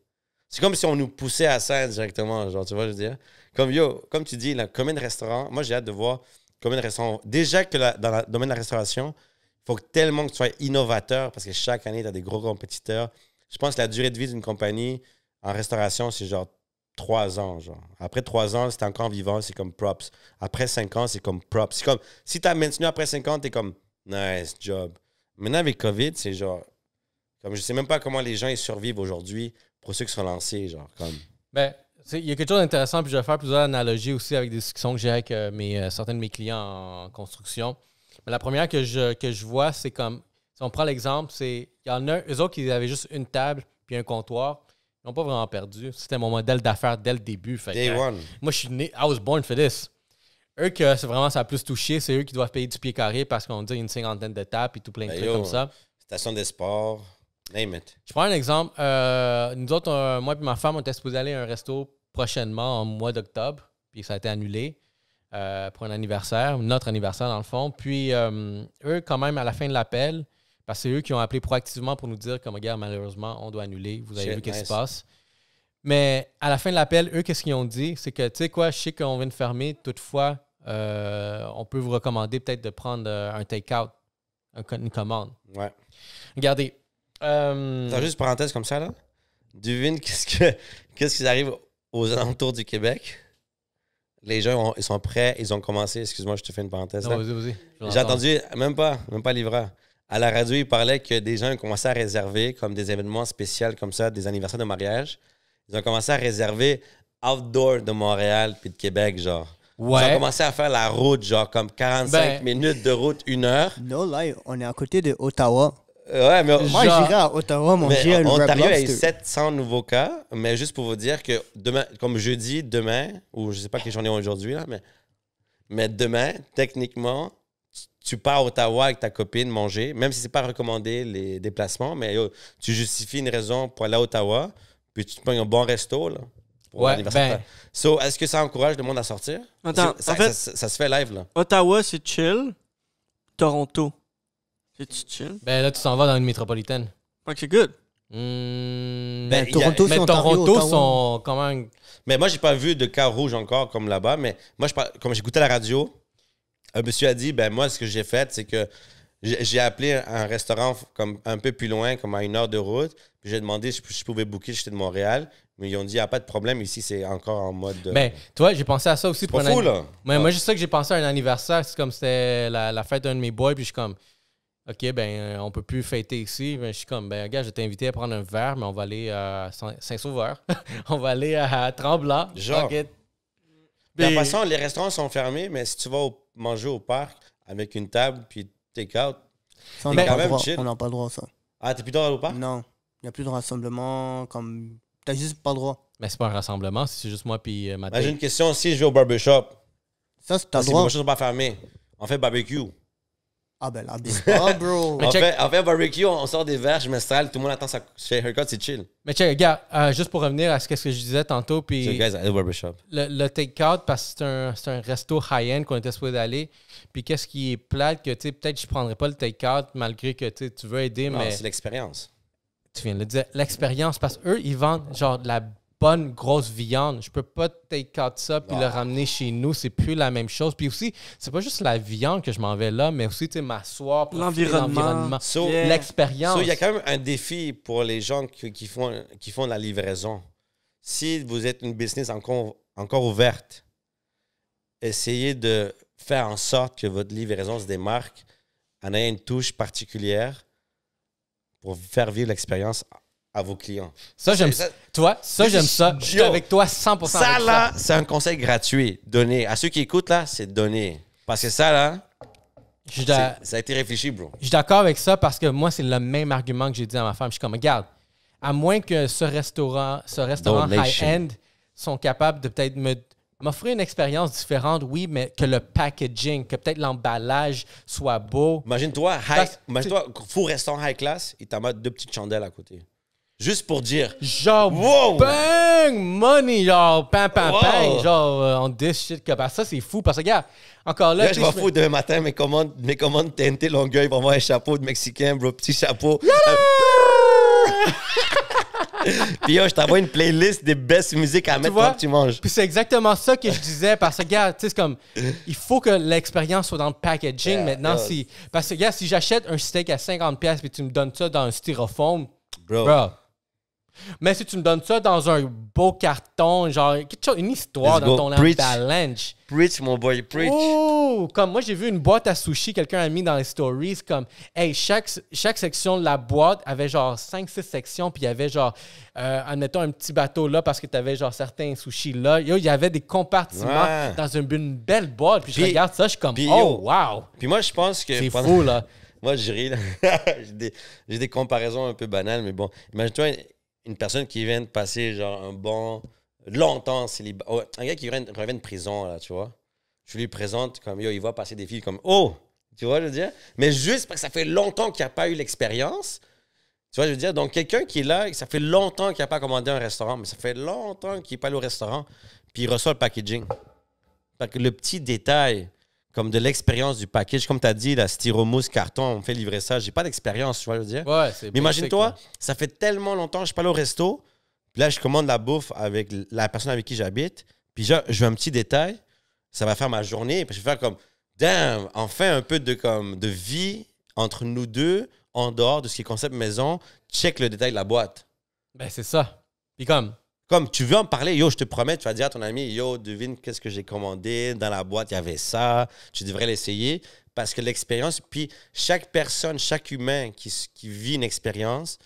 C'est comme si on nous poussait à ça directement, genre, tu vois, je veux dire. Comme, yo, comme tu dis, là, combien de restaurants, moi, j'ai hâte de voir combien de restaurants. Déjà que dans le domaine de la restauration, il faut tellement que tu sois innovateur, parce que chaque année, tu as des gros compétiteurs. Je pense que la durée de vie d'une compagnie en restauration, c'est genre 3 ans. Genre. Après 3 ans, si t'es encore vivant, c'est comme props. Après 5 ans, c'est comme props. C'est comme, si t'as maintenu après 5 ans, t'es comme, nice job. Maintenant, avec COVID, c'est genre, comme je sais même pas comment les gens ils survivent aujourd'hui pour ceux qui sont lancés, genre, comme. Ben, il y a quelque chose d'intéressant, puis je vais faire plusieurs analogies aussi avec des discussions que j'ai avec certains de mes clients en construction. Mais la première que je vois, c'est comme, si on prend l'exemple, c'est il y en a, eux autres qui avaient juste une table puis un comptoir, ils n'ont pas vraiment perdu. C'était mon modèle d'affaires dès le début. Fait Day one. Moi, je suis né, I was born for this. eux que c'est vraiment ça a plus touché, c'est eux qui doivent payer du pied carré parce qu'on dit une 50aine de tapes et tout plein de Ben trucs yo. comme ça. Station des sports, name it. Je prends un exemple. Nous autres, moi et ma femme, on était supposés aller à un resto prochainement en mois d'octobre, puis ça a été annulé pour un anniversaire, notre anniversaire dans le fond. Puis eux, quand même, à la fin de l'appel, parce que c'est eux qui ont appelé proactivement pour nous dire comme, regarde, malheureusement, on doit annuler. Vous avez Shit, vu qu'est-ce qui nice. se passe. Mais à la fin de l'appel, eux, qu'est-ce qu'ils ont dit? C'est que, tu sais quoi, je sais qu'on vient de fermer. Toutefois, on peut vous recommander peut-être de prendre un take-out, une commande. Ouais. Regardez. Attends, juste parenthèse comme ça, là. Devine qu'est-ce qui arrive aux alentours du Québec? Les gens, ils sont prêts, ils ont commencé. Excuse-moi, je te fais une parenthèse. Non, Là. vas-y. J'ai entendu, même pas livreur. À la radio, ils parlaient que des gens ont commencé à réserver comme des événements spéciaux comme ça, des anniversaires de mariage. Ils ont commencé à réserver outdoor de Montréal puis de Québec, genre. Ouais. Ils ont commencé à faire la route, genre comme 45 minutes de route, 1 heure. No lie, on est à côté de Ottawa. Ouais, mais Moi, Genre- j'irai à Ottawa manger un wrap Ontario a eu lobster. 700 nouveaux cas, mais juste pour vous dire que demain, comme jeudi, demain, ou je sais pas quelle journée aujourd'hui, là, mais demain, techniquement, tu pars à Ottawa avec ta copine manger, même si c'est pas recommandé les déplacements, mais yo, tu justifies une raison pour aller à Ottawa, puis tu te prends un bon resto, là. Pour Ouais, l'anniversaire. ben- So, est-ce que ça encourage le monde à sortir? Attends, ça, en fait- ça se fait live, là. Ottawa, c'est chill. Toronto, c'est-tu chill? Ben là, tu s'en vas dans une métropolitaine. Fait que c'est good. Ben, il y a- Toronto, mais c'est Ontario, Toronto Ottawa. sont quand même. Mais moi, j'ai pas vu de cas rouge encore comme là-bas. Mais moi, comme j'écoutais la radio, un monsieur a dit, ben moi, ce que j'ai fait, c'est que j'ai appelé un restaurant comme un peu plus loin, comme à 1 heure de route. Puis j'ai demandé si je pouvais booker, j'étais de Montréal. Mais ils ont dit, il n'y a pas de problème. Ici, c'est encore en mode... Ben, tu vois, j'ai pensé à ça aussi pour pas fou, là. Moi, je sais que j'ai pensé à un anniversaire. C'est comme c'était la fête d'un de mes boys. Puis je suis comme, OK, ben, on peut plus fêter ici. Ben, je suis comme, ben, regarde, je t'ai invité à prendre un verre, mais on va aller à Saint-Sauveur. On va aller à Tremblant. Genre. OK. De toute Mais- façon, les restaurants sont fermés, mais si tu vas manger au parc avec une table puis take-out... Ça, on Mais n'a quand pas le même droit. chill. On n'a pas le droit, ça. Ah, t'es plutôt au parc? Non. Il n'y a plus de rassemblement. Comme... T'as juste pas le droit. Mais c'est pas un rassemblement, c'est juste moi puis ma Ben, j'ai date. une question. Si je vais au barbershop, Ça, c'est ta parce que les droit. marchés sont pas fermés, on fait barbecue. Ah ben là, bis pas, bro. Mais On check- fait barbecue, on sort des verres, je m'installe, tout le monde attend sa chez Haircut, c'est chill. Mais check, regarde, juste pour revenir à ce que je disais tantôt, So, puis guys, at the barbershop. le take-out, parce que c'est un resto high-end qu'on était supposé aller. Puis qu'est-ce qui est plate, que tu sais, peut-être je prendrais pas le take-out malgré que tu sais, tu veux aider, Non, mais c'est l'expérience. tu viens de le dire, l'expérience, parce qu'eux, ils vendent genre de la bonne grosse viande. Je peux pas take-out ça puis le ramener chez nous, c'est plus la même chose. Puis aussi, c'est pas juste la viande que je m'en vais là, mais aussi, tu sais, m'asseoir, profiter de L'environnement. So, Yeah. l'expérience. il y a quand même un défi pour les gens qui font de la livraison. Si vous êtes une business encore ouverte, essayez de faire en sorte que votre livraison se démarque en ayant une touche particulière pour faire vivre l'expérience à vos clients. Ça, j'aime ça. ça. Toi, ça, j'aime ça. Je suis Yo. avec toi 100% Ça, avec là, c'est un conseil gratuit. Donné. À ceux qui écoutent, là, c'est donné. Parce que ça, là, Je suis d'a- ça a été réfléchi, bro. je suis d'accord avec ça parce que moi, c'est le même argument que j'ai dit à ma femme. Je suis comme, regarde, à moins que ce restaurant Donation. high-end sont capables de peut-être m'offrir une expérience différente, oui, mais que le packaging, que peut-être l'emballage soit beau. Imagine-toi, Parce- fou restaurant high class, il t'en met 2 petites chandelles à côté. Juste pour dire, Genre, Wow! bang, money, genre, pam, pam, Wow! pam, genre, on this shit, que ça, c'est fou. Parce que, regarde, encore là, là, tu je sais, m'en fous demain matin, mes commandes TNT Longueuil vont avoir un chapeau de Mexicain, bro, petit chapeau. Puis yo, je t'envoie une playlist des best musiques à mettre vois? quand tu manges. Puis c'est exactement ça que je disais, parce que, regarde, tu sais, c'est comme, il faut que l'expérience soit dans le packaging Yeah, maintenant. yeah. Parce que, regarde, si j'achète un steak à 50$ puis tu me donnes ça dans un styrofoam, Bro. bro. Mais si tu me donnes ça dans un beau carton, genre, quelque chose, une histoire Let's dans go. ton Preach. emballage. Preach, mon boy, preach. Oh! Comme moi, j'ai vu une boîte à sushi, quelqu'un a mis dans les stories, comme, hey, chaque section de la boîte avait genre 5-6 sections, puis il y avait genre, admettons, un petit bateau là, parce que tu avais genre certains sushis là. Yo, il y avait des compartiments Ouais. dans une belle boîte, puis je Puis- regarde ça, je suis comme, puis, oh, yo, wow! Puis moi, je pense que... C'est fou, là. Moi, je ris, là. j'ai des comparaisons un peu banales, mais bon. Imagine-toi une personne qui vient de passer, genre, longtemps célibataire. Un gars qui revient de prison, là, tu vois. je lui présente comme, yo, il va passer des filles comme, oh, tu vois, je veux dire. Mais juste parce que ça fait longtemps qu'il n'a pas eu l'expérience. Tu vois, je veux dire, donc quelqu'un qui est là, ça fait longtemps qu'il n'a pas commandé un restaurant, mais ça fait longtemps qu'il n'est pas allé au restaurant, puis il reçoit le packaging. Fait que le petit détail, comme de l'expérience du package, comme tu as dit, la styromousse, carton, on me fait livrer ça, j'ai pas d'expérience, tu vois, je veux dire. Ouais, c'est Mais imagine-toi, basic, ça fait tellement longtemps que je suis pas allé au resto, puis là, je commande la bouffe avec la personne avec qui j'habite, puis je veux un petit détail, ça va faire ma journée, puis je vais faire comme, damn, enfin un peu de vie entre nous deux, en dehors de ce qui est concept maison, check le détail de la boîte. Ben, c'est ça. Puis Comme tu veux en parler, yo, je te promets, tu vas dire à ton ami, yo, devine qu'est-ce que j'ai commandé, dans la boîte, il y avait ça, tu devrais l'essayer, parce que l'expérience, puis chaque personne, chaque humain qui vit une expérience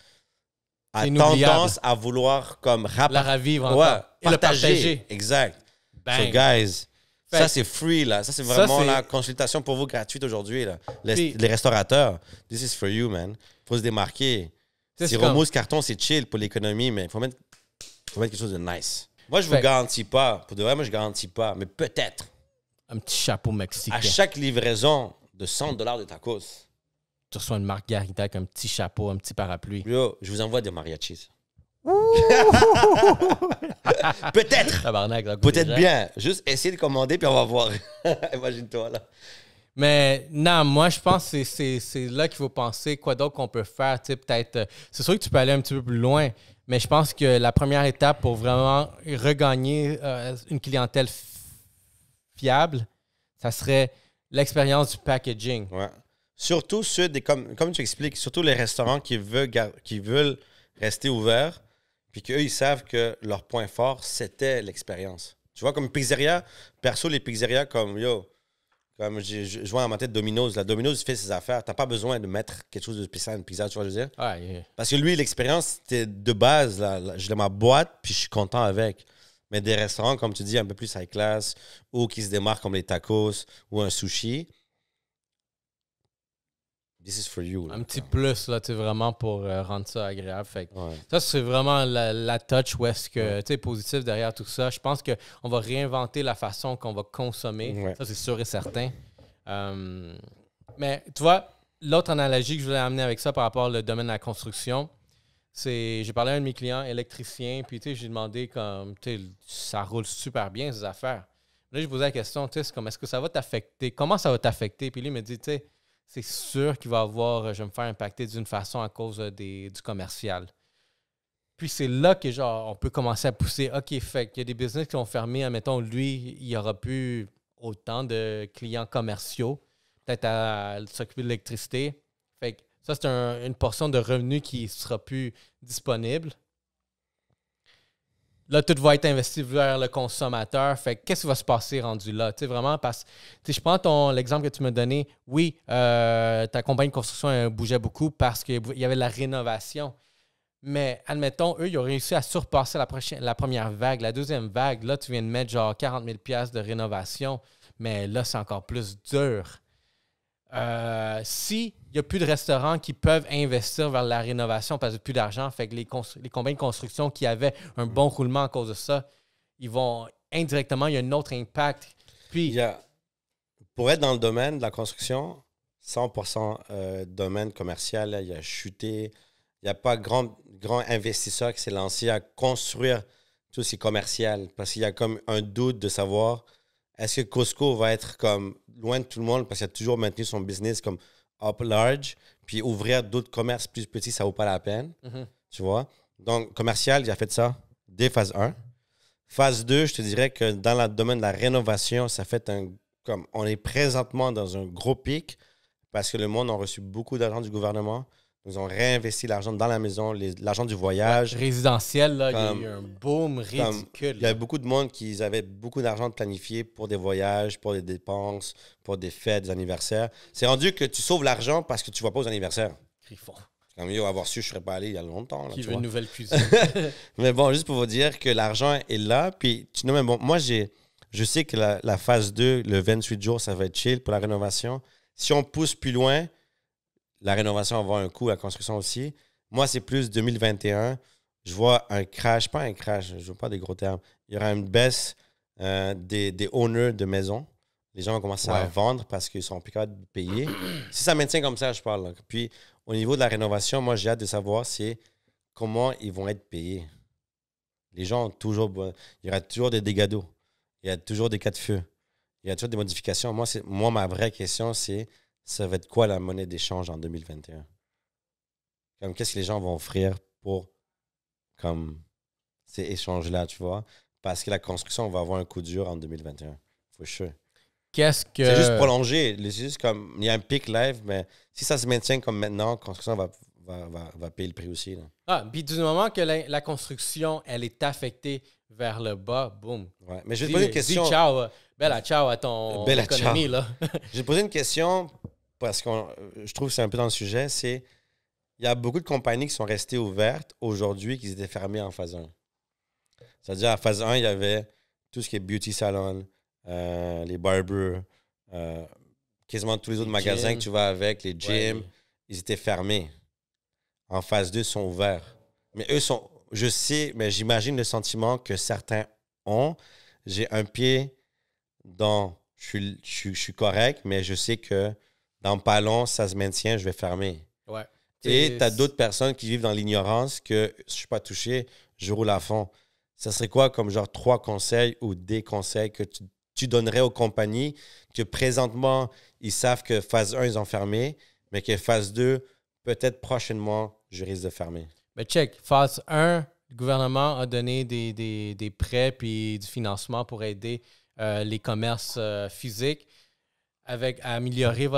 a C'est inoubliable. tendance à vouloir comme la ravivre ouais, encore. Et le partager. Exact. Bang. So, guys, Fait- ça, c'est free, là. Ça, c'est Ça, vraiment c'est- la consultation pour vous gratuite aujourd'hui, là. Puis- Les restaurateurs, this is for you, man. Faut se démarquer. C'est Si comme- remousse carton, c'est chill pour l'économie, mais il faut mettre quelque chose de nice. Moi, je vous Fait- garantis pas. Pour de vrai, moi, je garantis pas. Mais peut-être, Un petit chapeau mexicain. à chaque livraison de $100 de tacos, Tu reçois une margarita avec un petit chapeau, un petit parapluie. yo, je vous envoie des mariachis. Peut-être. Tabarnak, ça coûte Peut-être cher. bien. Juste essayer de commander, puis on va voir. Imagine-toi, là. Mais non, moi, je pense que c'est là qu'il faut penser quoi d'autre qu'on peut faire. Tu sais, peut-être, c'est sûr que tu peux aller un petit peu plus loin, mais je pense que la première étape pour vraiment regagner une clientèle fiable, ça serait l'expérience du packaging. Ouais. Surtout ceux comme tu expliques, surtout les restaurants qui veulent rester ouverts, puis qu'eux, ils savent que leur point fort, c'était l'expérience. Tu vois, comme pizzeria, perso, les pizzerias comme, yo, comme je vois dans ma tête Domino's. La Domino's fait ses affaires. T'as pas besoin de mettre quelque chose de spécial à une pizza, tu vois, je veux dire. Ouais, Parce que lui, l'expérience, c'était de base, là, je l'ai ma boîte, puis je suis content avec. Mais des restaurants, comme tu dis, un peu plus high class, ou qui se démarquent comme les tacos, ou un sushi, this is for you. là. un petit plus, là, tu sais, vraiment pour rendre ça agréable. Fait que Ouais. ça, c'est vraiment la touch où est-ce que, tu sais, positif derrière tout ça. Je pense qu'on va réinventer la façon qu'on va consommer. Ouais. Ça, c'est sûr et certain. Mais tu vois, l'autre analogie que je voulais amener avec ça par rapport au domaine de la construction, c'est, j'ai parlé à un de mes clients électricien, puis tu sais, j'ai demandé comme, tu sais, ça roule super bien, ces affaires. Là, je posais la question, tu sais, c'est comme, est-ce que ça va t'affecter? Comment ça va t'affecter? Puis lui, il me dit, tu sais, c'est sûr qu'il va avoir, je vais me faire impacter d'une façon à cause du commercial. Puis c'est là que, genre, on peut commencer à pousser. OK, fait qu'il y a des business qui ont fermé. Admettons, lui, il n'y aura plus autant de clients commerciaux, peut-être à s'occuper de l'électricité. Fait que ça, c'est une portion de revenus qui ne sera plus disponible. Là, tout va être investi vers le consommateur. Fait que qu'est-ce qui va se passer rendu là? Tu sais, vraiment, parce que je prends l'exemple que tu m'as donné. Oui, ta compagnie de construction elle bougeait beaucoup parce qu'il y avait de la rénovation. Mais admettons, eux, ils ont réussi à surpasser la première vague. La deuxième vague, là, tu viens de mettre genre 40 000 $ de rénovation. Mais là, c'est encore plus dur. S'il n'y a plus de restaurants qui peuvent investir vers la rénovation parce qu'il n'y a plus d'argent, fait que les compagnies de construction qui avaient un bon roulement à cause de ça, ils vont indirectement, il y a un autre impact. Puis, Pour être dans le domaine de la construction, 100% domaine commercial, là, il a chuté. Il n'y a pas grand investisseur qui s'est lancé à construire tout ce qui est commercial parce qu'il y a comme un doute de savoir est-ce que Costco va être comme loin de tout le monde parce qu'il a toujours maintenu son business comme up large, puis ouvrir d'autres commerces plus petits, ça ne vaut pas la peine, tu vois. Donc, commercial, il a fait ça dès phase 1. Phase 2, je te dirais que dans le domaine de la rénovation, ça fait comme on est présentement dans un gros pic parce que le monde a reçu beaucoup d'argent du gouvernement. Ils ont réinvesti l'argent dans la maison, l'argent du voyage. résidentiel, là, il y a eu un boom ridicule. Il y a beaucoup de monde qui avaient beaucoup d'argent de planifié pour des voyages, pour des dépenses, pour des fêtes, des anniversaires. C'est rendu que tu sauves l'argent parce que tu ne vas pas aux anniversaires. Griffon. Comme yo, avoir su, je ne serais pas allé il y a longtemps. Là, Qui tu veut vois. une nouvelle cuisine. Mais bon, juste pour vous dire que l'argent est là. Puis, mais bon, moi, je sais que la phase 2, le 28 jours, ça va être chill pour la rénovation. Si on pousse plus loin, la rénovation va avoir un coût, la construction aussi. Moi, c'est plus 2021. Je vois un crash, pas un crash, je ne veux pas des gros termes. Il y aura une baisse des owners de maisons les gens vont commencer à vendre parce qu'ils sont plus capables de payer. Si ça maintient comme ça, je parle. Là. Puis, au niveau de la rénovation, moi, j'ai hâte de savoir comment ils vont être payés. Les gens ont toujours... Il y aura toujours des dégâts d'eau. Il y a toujours des cas de feu. Il y a toujours des modifications. Moi, ma vraie question, c'est ça va être quoi la monnaie d'échange en 2021? Comme, qu'est-ce que les gens vont offrir pour comme ces échanges-là, tu vois? Parce que la construction va avoir un coup dur en 2021. For sure. Qu'est-ce que... C'est juste prolongé. C'est juste comme... Il y a un pic live, mais si ça se maintient comme maintenant, la construction va payer le prix aussi. Là. Ah, puis du moment que la construction, elle est affectée vers le bas, boum. Ouais. Mais je vais te poser une question. Dis ciao, bella ciao à ton économie, là. Je vais te poser une question parce que je trouve que c'est un peu dans le sujet. C'est... Il y a beaucoup de compagnies qui sont restées ouvertes aujourd'hui qui étaient fermées en phase 1. C'est-à-dire, à phase 1, il y avait tout ce qui est beauty salon, les barbers, quasiment tous les autres magasins que tu vas avec, les gyms, ils étaient fermés. En phase 2, ils sont ouverts. Mais eux sont... Je sais, mais j'imagine le sentiment que certains ont. J'ai un pied dans... Je suis correct, mais je sais que dans pas long, ça se maintient, je vais fermer. Ouais. Et tu as d'autres personnes qui vivent dans l'ignorance que je ne suis pas touché, je roule à fond. Ça serait quoi comme genre 3 conseils ou des conseils que tu donnerais aux compagnies que présentement, ils savent que phase 1, ils ont fermé, mais que phase 2, peut-être prochainement, je risque de fermer? Mais check, phase 1, le gouvernement a donné des prêts puis du financement pour aider les commerces physiques à améliorer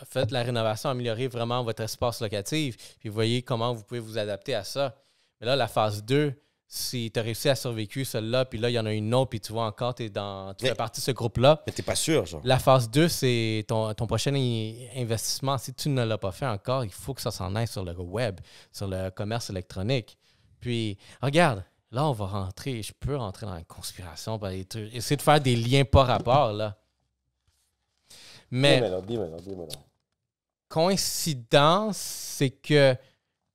faites la rénovation, améliorer vraiment votre espace locatif, puis voyez comment vous pouvez vous adapter à ça. Mais là, la phase 2, si tu as réussi à survécu celle-là, puis là, il y en a une autre, puis tu vois encore, tu fais partie de ce groupe-là. Mais tu n'es pas sûr, genre. La phase 2, c'est ton prochain investissement. Si tu ne l'as pas fait encore, il faut que ça s'en aille sur le web, sur le commerce électronique. Puis, regarde, là, on va rentrer, je peux rentrer dans la conspiration, essayer de faire des liens par rapport, là. Mais, dis-moi. Coïncidence, c'est que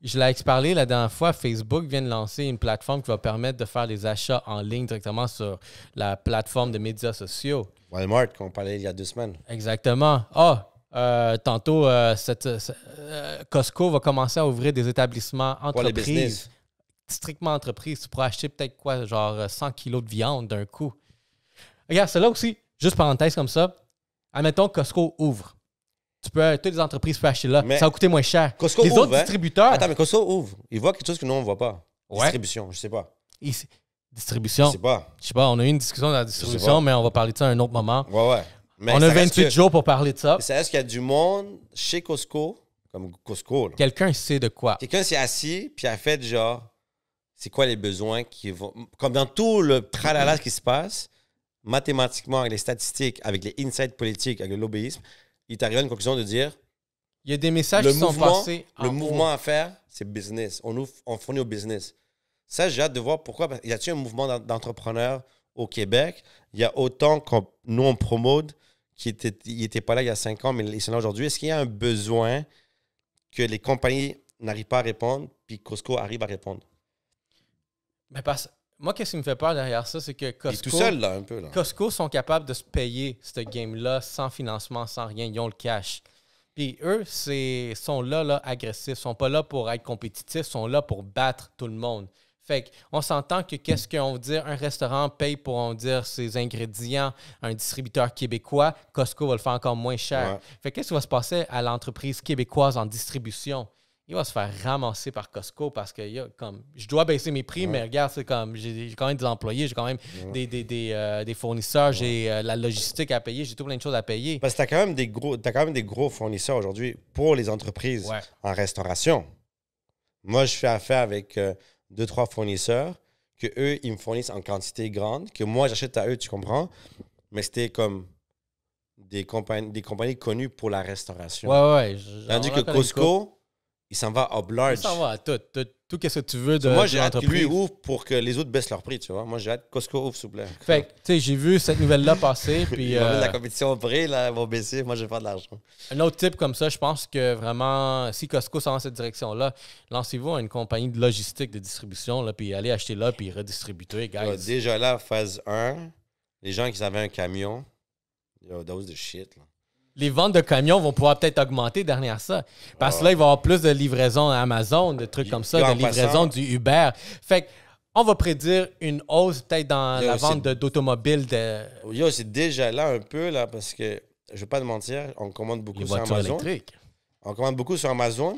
je l'ai parlé la dernière fois, Facebook vient de lancer une plateforme qui va permettre de faire des achats en ligne directement sur la plateforme de médias sociaux. Walmart, qu'on parlait il y a 2 semaines. Exactement. Tantôt, Costco va commencer à ouvrir des établissements entreprises. Strictement entreprises. Tu pourras acheter peut-être quoi, genre 100 kilos de viande d'un coup. Regarde, celle-là aussi, juste parenthèse comme ça. Admettons que Costco ouvre. Toutes les entreprises peuvent acheter là. Mais ça va coûter moins cher. Costco les ouvre, autres distributeurs... Attends, mais Costco ouvre. Ils voient quelque chose que nous, on ne voit pas. Ouais. Distribution, je sais pas. Distribution. Je sais pas. On a eu une discussion de la distribution, mais on va parler de ça à un autre moment. Ouais. Mais on a 28 jours pour parler de ça. Ça reste qu'il y a du monde chez Costco, comme Costco. Là. Quelqu'un sait de quoi. Quelqu'un s'est assis, puis a fait genre, c'est quoi les besoins qui vont... Comme dans tout le tralala qui se passe, mathématiquement, avec les statistiques, avec les insights politiques, avec le lobbyisme, il est arrivé à une conclusion de dire... Il y a des messages qui sont passés. Le mouvement à faire, c'est business. On fournit au business. Ça, j'ai hâte de voir pourquoi. Y a-t-il un mouvement d'entrepreneurs au Québec? Il y a autant que nous, on promote, qui n'étaient pas là il y a 5 ans, mais ils sont là aujourd'hui. Est-ce qu'il y a un besoin que les compagnies n'arrivent pas à répondre, puis Costco arrive à répondre? Mais moi, qu'est-ce qui me fait peur derrière ça, c'est que Costco... Il est tout seul, là, un peu. Là. Costco sont capables de se payer ce game-là sans financement, sans rien. Ils ont le cash. Puis eux, sont là, agressifs. Ils sont pas là pour être compétitifs. Ils sont là pour battre tout le monde. Fait qu'on s'entend que qu'est-ce qu'on veut dire, un restaurant paye pour, on dire, ses ingrédients à un distributeur québécois, Costco va le faire encore moins cher. Ouais. Fait qu'est-ce qui va se passer à l'entreprise québécoise en distribution? Il va se faire ramasser par Costco parce que je dois baisser mes prix, mais regarde, c'est comme j'ai quand même des employés, j'ai quand même des fournisseurs, j'ai la logistique à payer, j'ai tout plein de choses à payer. Parce que tu as quand même des gros fournisseurs aujourd'hui pour les entreprises en restauration. Moi, je fais affaire avec 2-3 fournisseurs que eux, ils me fournissent en quantité grande, que moi, j'achète à eux, tu comprends? Mais c'était comme des compagnies connues pour la restauration. Ouais. Tandis que Costco... Il s'en va à large. Il s'en va à tout ce que tu veux de moi, j'ai hâte que lui ouvre pour que les autres baissent leur prix, tu vois. Moi, j'ai hâte que Costco ouvre, s'il vous plaît. Fait que, tu sais, j'ai vu cette nouvelle-là passer, puis... la compétition au prix, là, ils vont baisser. Moi, je vais faire de l'argent. Un autre type comme ça, je pense que vraiment, si Costco s'en va dans cette direction-là, lancez-vous à une compagnie de logistique, de distribution, là, puis allez acheter là, puis redistribuer, guys. Déjà là, phase 1, les gens qui avaient un camion, yo, that was the shit. Là. Les ventes de camions vont pouvoir peut-être augmenter derrière ça. Parce que là, il va y avoir plus de livraisons Amazon, de trucs comme ça, en de livraisons passant, du Uber. Fait on va prédire une hausse peut-être dans Yo, la vente d'automobiles. Yo, c'est déjà là un peu, là, parce que, je vais pas te mentir, on commande beaucoup Les sur voitures Amazon. électriques. On commande beaucoup sur Amazon.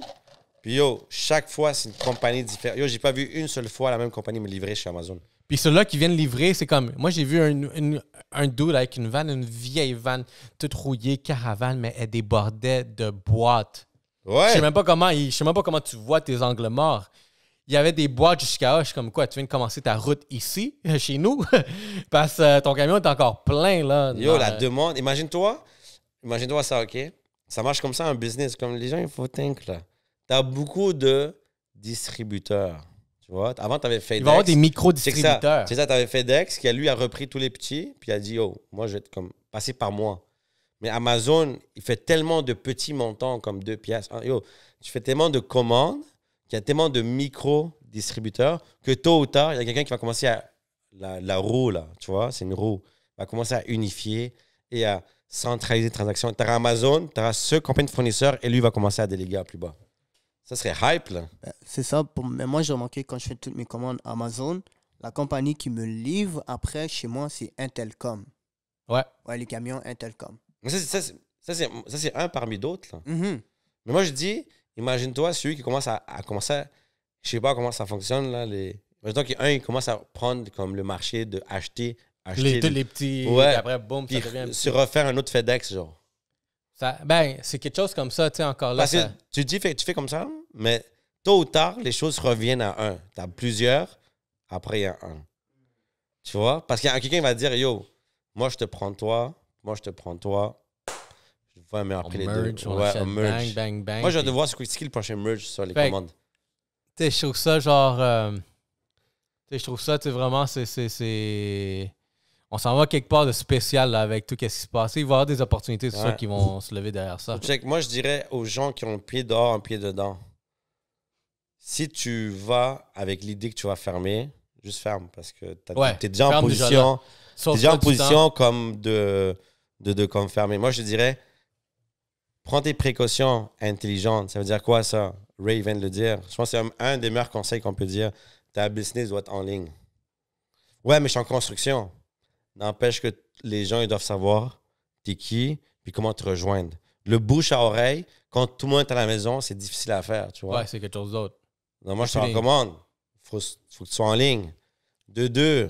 Puis yo, chaque fois, c'est une compagnie différente. Yo, j'ai pas vu une seule fois la même compagnie me livrer chez Amazon. Puis ceux-là qui viennent livrer, c'est comme... Moi, j'ai vu un dude avec une vanne, une vieille vanne, toute rouillée, caravane, mais elle débordait de boîtes. Ouais. Je sais même pas comment tu vois tes angles morts. Il y avait des boîtes jusqu'à là. Je suis comme quoi, tu viens de commencer ta route ici, chez nous? Parce que ton camion est encore plein, là. Yo, la demande. Imagine-toi ça, OK? Ça marche comme ça, un business. Comme les gens, il faut think, là. T'as beaucoup de distributeurs. Tu vois? Avant, t'avais FedEx. Il va y avoir des micro-distributeurs. C'est ça, t'avais FedEx qui, lui, a repris tous les petits. Puis il a dit, yo, moi, je vais être comme passer par moi. Mais Amazon, il fait tellement de petits montants comme 2 piastres. Yo, tu fais tellement de commandes, qu'il y a tellement de micro-distributeurs que tôt ou tard, il y a quelqu'un qui va commencer à... La roue, là, tu vois, c'est une roue. Va commencer à unifier et à centraliser les transactions. Tu auras Amazon, tu auras ce compagnie de fournisseurs et lui va commencer à déléguer à plus bas. Ça serait hype, là. C'est ça. Mais moi, j'ai remarqué quand je fais toutes mes commandes Amazon, la compagnie qui me livre après chez moi, c'est Intelcom. Ouais. Ouais, les camions Intelcom. Mais ça, c'est un parmi d'autres, là. Mhm. Mais moi, je dis, imagine-toi celui qui commence à commencer à... Je sais pas comment ça fonctionne, là. Imagine-toi qu'un, il commence à prendre comme le marché de acheter Tous les petits... Ouais. Et après, boum, ça puis devient... se refaire un autre FedEx, genre. C'est quelque chose comme ça, tu sais, encore là. Parce que tu fais comme ça, mais tôt ou tard, les choses reviennent à un. Tu as plusieurs, après il y a un. Tu vois? Parce qu'il y a quelqu'un qui va dire, yo, moi je te prends toi, je vais me après les deux. On Ouais, achète un merge. bang, bang. Moi, j'ai hâte puis- de voir c'est qui le prochain merge sur les Fait que- commandes. Tu sais, je trouve ça genre. Tu sais, je trouve ça, tu sais, vraiment, c'est. On s'en va quelque part de spécial là, avec tout ce qui se passe. Il va y avoir des opportunités, c'est Ouais. sûr, qui vont se lever derrière ça. Check, moi, je dirais aux gens qui ont un pied dehors, un pied dedans, si tu vas avec l'idée que tu vas fermer, juste ferme parce que Ouais, tu es déjà en ferme déjà position. Sauf T'es déjà en ça, du temps. position comme de comme fermer. Moi, je te dirais, prends tes précautions intelligentes. Ça veut dire quoi, ça? Ray vient de le dire. Je pense que c'est un des meilleurs conseils qu'on peut dire. Ta business doit être en ligne. Ouais, mais je suis en construction. N'empêche que les gens, ils doivent savoir t'es qui puis comment te rejoindre. Le bouche à oreille, quand tout le monde est à la maison, c'est difficile à faire, tu vois. Ouais, c'est quelque chose d'autre. Donc, moi, je te Feeling. recommande. Faut que tu sois en ligne. De deux,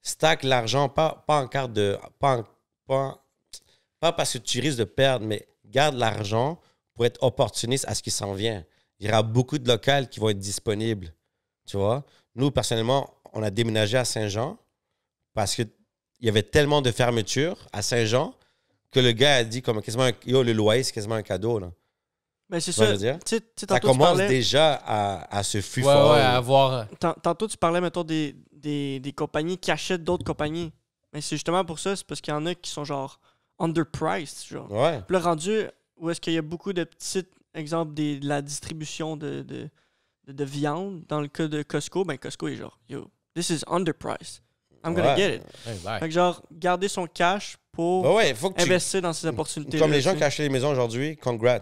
stack l'argent, pas en carte de... Pas parce que tu risques de perdre, mais garde l'argent pour être opportuniste à ce qui s'en vient. Il y aura beaucoup de locales qui vont être disponibles. Tu vois? Nous, personnellement, on a déménagé à Saint-Jean parce qu'il y avait tellement de fermetures à Saint-Jean que le gars a dit comme quasiment yo, le loyer, c'est quasiment un cadeau. Là. Mais c'est Tu vois ça. ce que je veux dire? Tu sais, Ça tantôt, tu commence parlais, déjà à se fuir Ouais, fort. ouais, à avoir. tantôt, tu parlais, mettons, des compagnies qui achètent d'autres compagnies. Mais c'est justement pour ça, c'est parce qu'il y en a qui sont genre underpriced. Genre. Ouais. Puis là, rendu où est-ce qu'il y a beaucoup de petits exemples de la distribution de viande, dans le cas de Costco, ben Costco est genre, yo, this is underpriced. I'm gonna Ouais. get it. Hey, bye. Fait que genre, garder son cash pour Ouais, il faut que tu... investir dans ces opportunités. Comme les gens qui achètent les maisons aujourd'hui, congrats.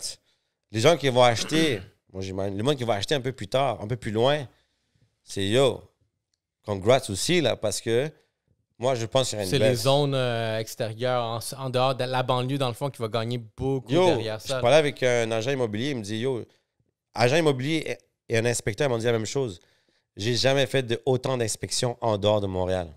Les gens qui vont acheter, moi j'imagine, les gens qui vont acheter un peu plus tard, un peu plus loin, c'est yo, congrats aussi, là, parce que moi je pense qu'il y aura une C'est les baisse. zones extérieures, en dehors de la banlieue, dans le fond, qui va gagner beaucoup Yo, derrière je ça. parlais avec un agent immobilier, il me dit yo, agent immobilier et un inspecteur m'ont dit la même chose. J'ai jamais fait autant d'inspections en dehors de Montréal.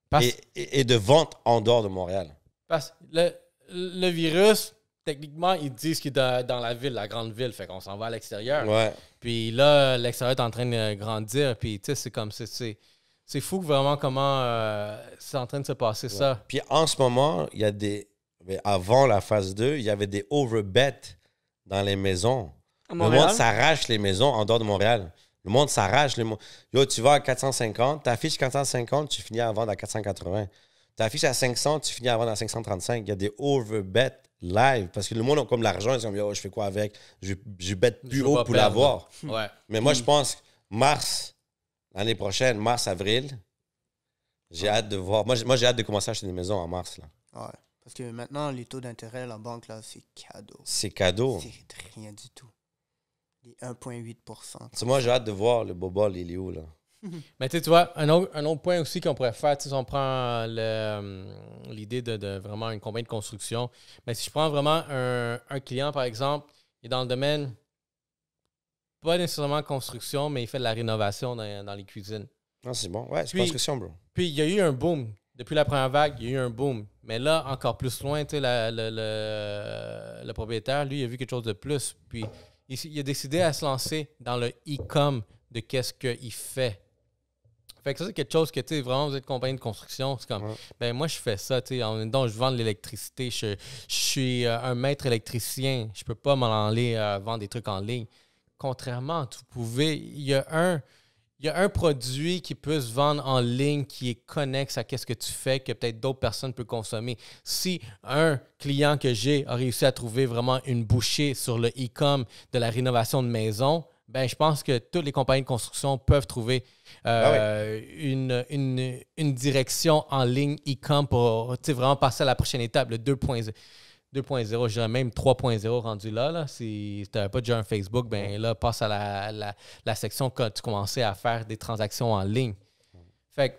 Parce, Et de ventes en dehors de Montréal. parce que le virus, techniquement, ils disent qu'il est dans la ville, la grande ville. Fait qu'on s'en va à l'extérieur. Ouais. Puis là, l'extérieur est en train de grandir. Puis tu sais, c'est comme c'est fou vraiment comment c'est en train de se passer ça. Puis en ce moment, il y a avant la phase 2, il y avait des overbets dans les maisons. À Le Montréal. monde s'arrache les maisons en dehors de Montréal. Le monde s'arrache. Yo, tu vas à 450, t'affiches 450, tu finis à vendre à 480. T'affiches à 500, tu finis à vendre à 535. Il y a des overbets live parce que le monde a comme l'argent. Ils sont comme, yo, je fais quoi avec? Je bête plus Je veux haut pas pour perdre. l'avoir. Ouais. Mais moi, je pense mars, l'année prochaine, mars, avril, J'ai hâte de voir. Moi, j'ai hâte de commencer à acheter des maisons en mars. Là. Ouais. Parce que maintenant, les taux d'intérêt à la banque, là, c'est cadeau. C'est cadeau. C'est rien du tout. Les 1,8%. C'est moi, j'ai hâte de voir le bobol, il est où, là. Mais tu vois, un autre point aussi qu'on pourrait faire, si on prend l'idée de vraiment une compagnie de construction, mais si je prends vraiment un client, par exemple, il est dans le domaine, pas nécessairement construction, mais il fait de la rénovation dans les cuisines. Non, c'est bon. Ouais, c'est Puis- construction, bro. Puis il y a eu un boom. Depuis la première vague, il y a eu un boom. Mais là, encore plus loin, tu sais, le propriétaire, lui, il a vu quelque chose de plus. Puis il a décidé à se lancer dans le e-com de qu'est-ce qu'il fait. Fait que ça, c'est quelque chose que, tu sais, vraiment, vous êtes compagnie de construction. C'est comme, Ouais. ben moi, je fais ça, tu sais. Donc, je vends de l'électricité. Je suis un maître électricien. Je peux pas m'en aller vendre des trucs en ligne. Contrairement à tout, vous pouvez, il y a un produit qui peut se vendre en ligne qui est connexe à ce que tu fais, que peut-être d'autres personnes peuvent consommer. Si un client que j'ai a réussi à trouver vraiment une bouchée sur le e-com de la rénovation de maison, ben je pense que toutes les compagnies de construction peuvent trouver une direction en ligne e-com pour vraiment passer à la prochaine étape, le 2.0. 2.0, je dirais même 3.0 rendu là. Si tu n'avais pas déjà un Facebook, ben là, passe à la section quand tu commençais à faire des transactions en ligne. Fait que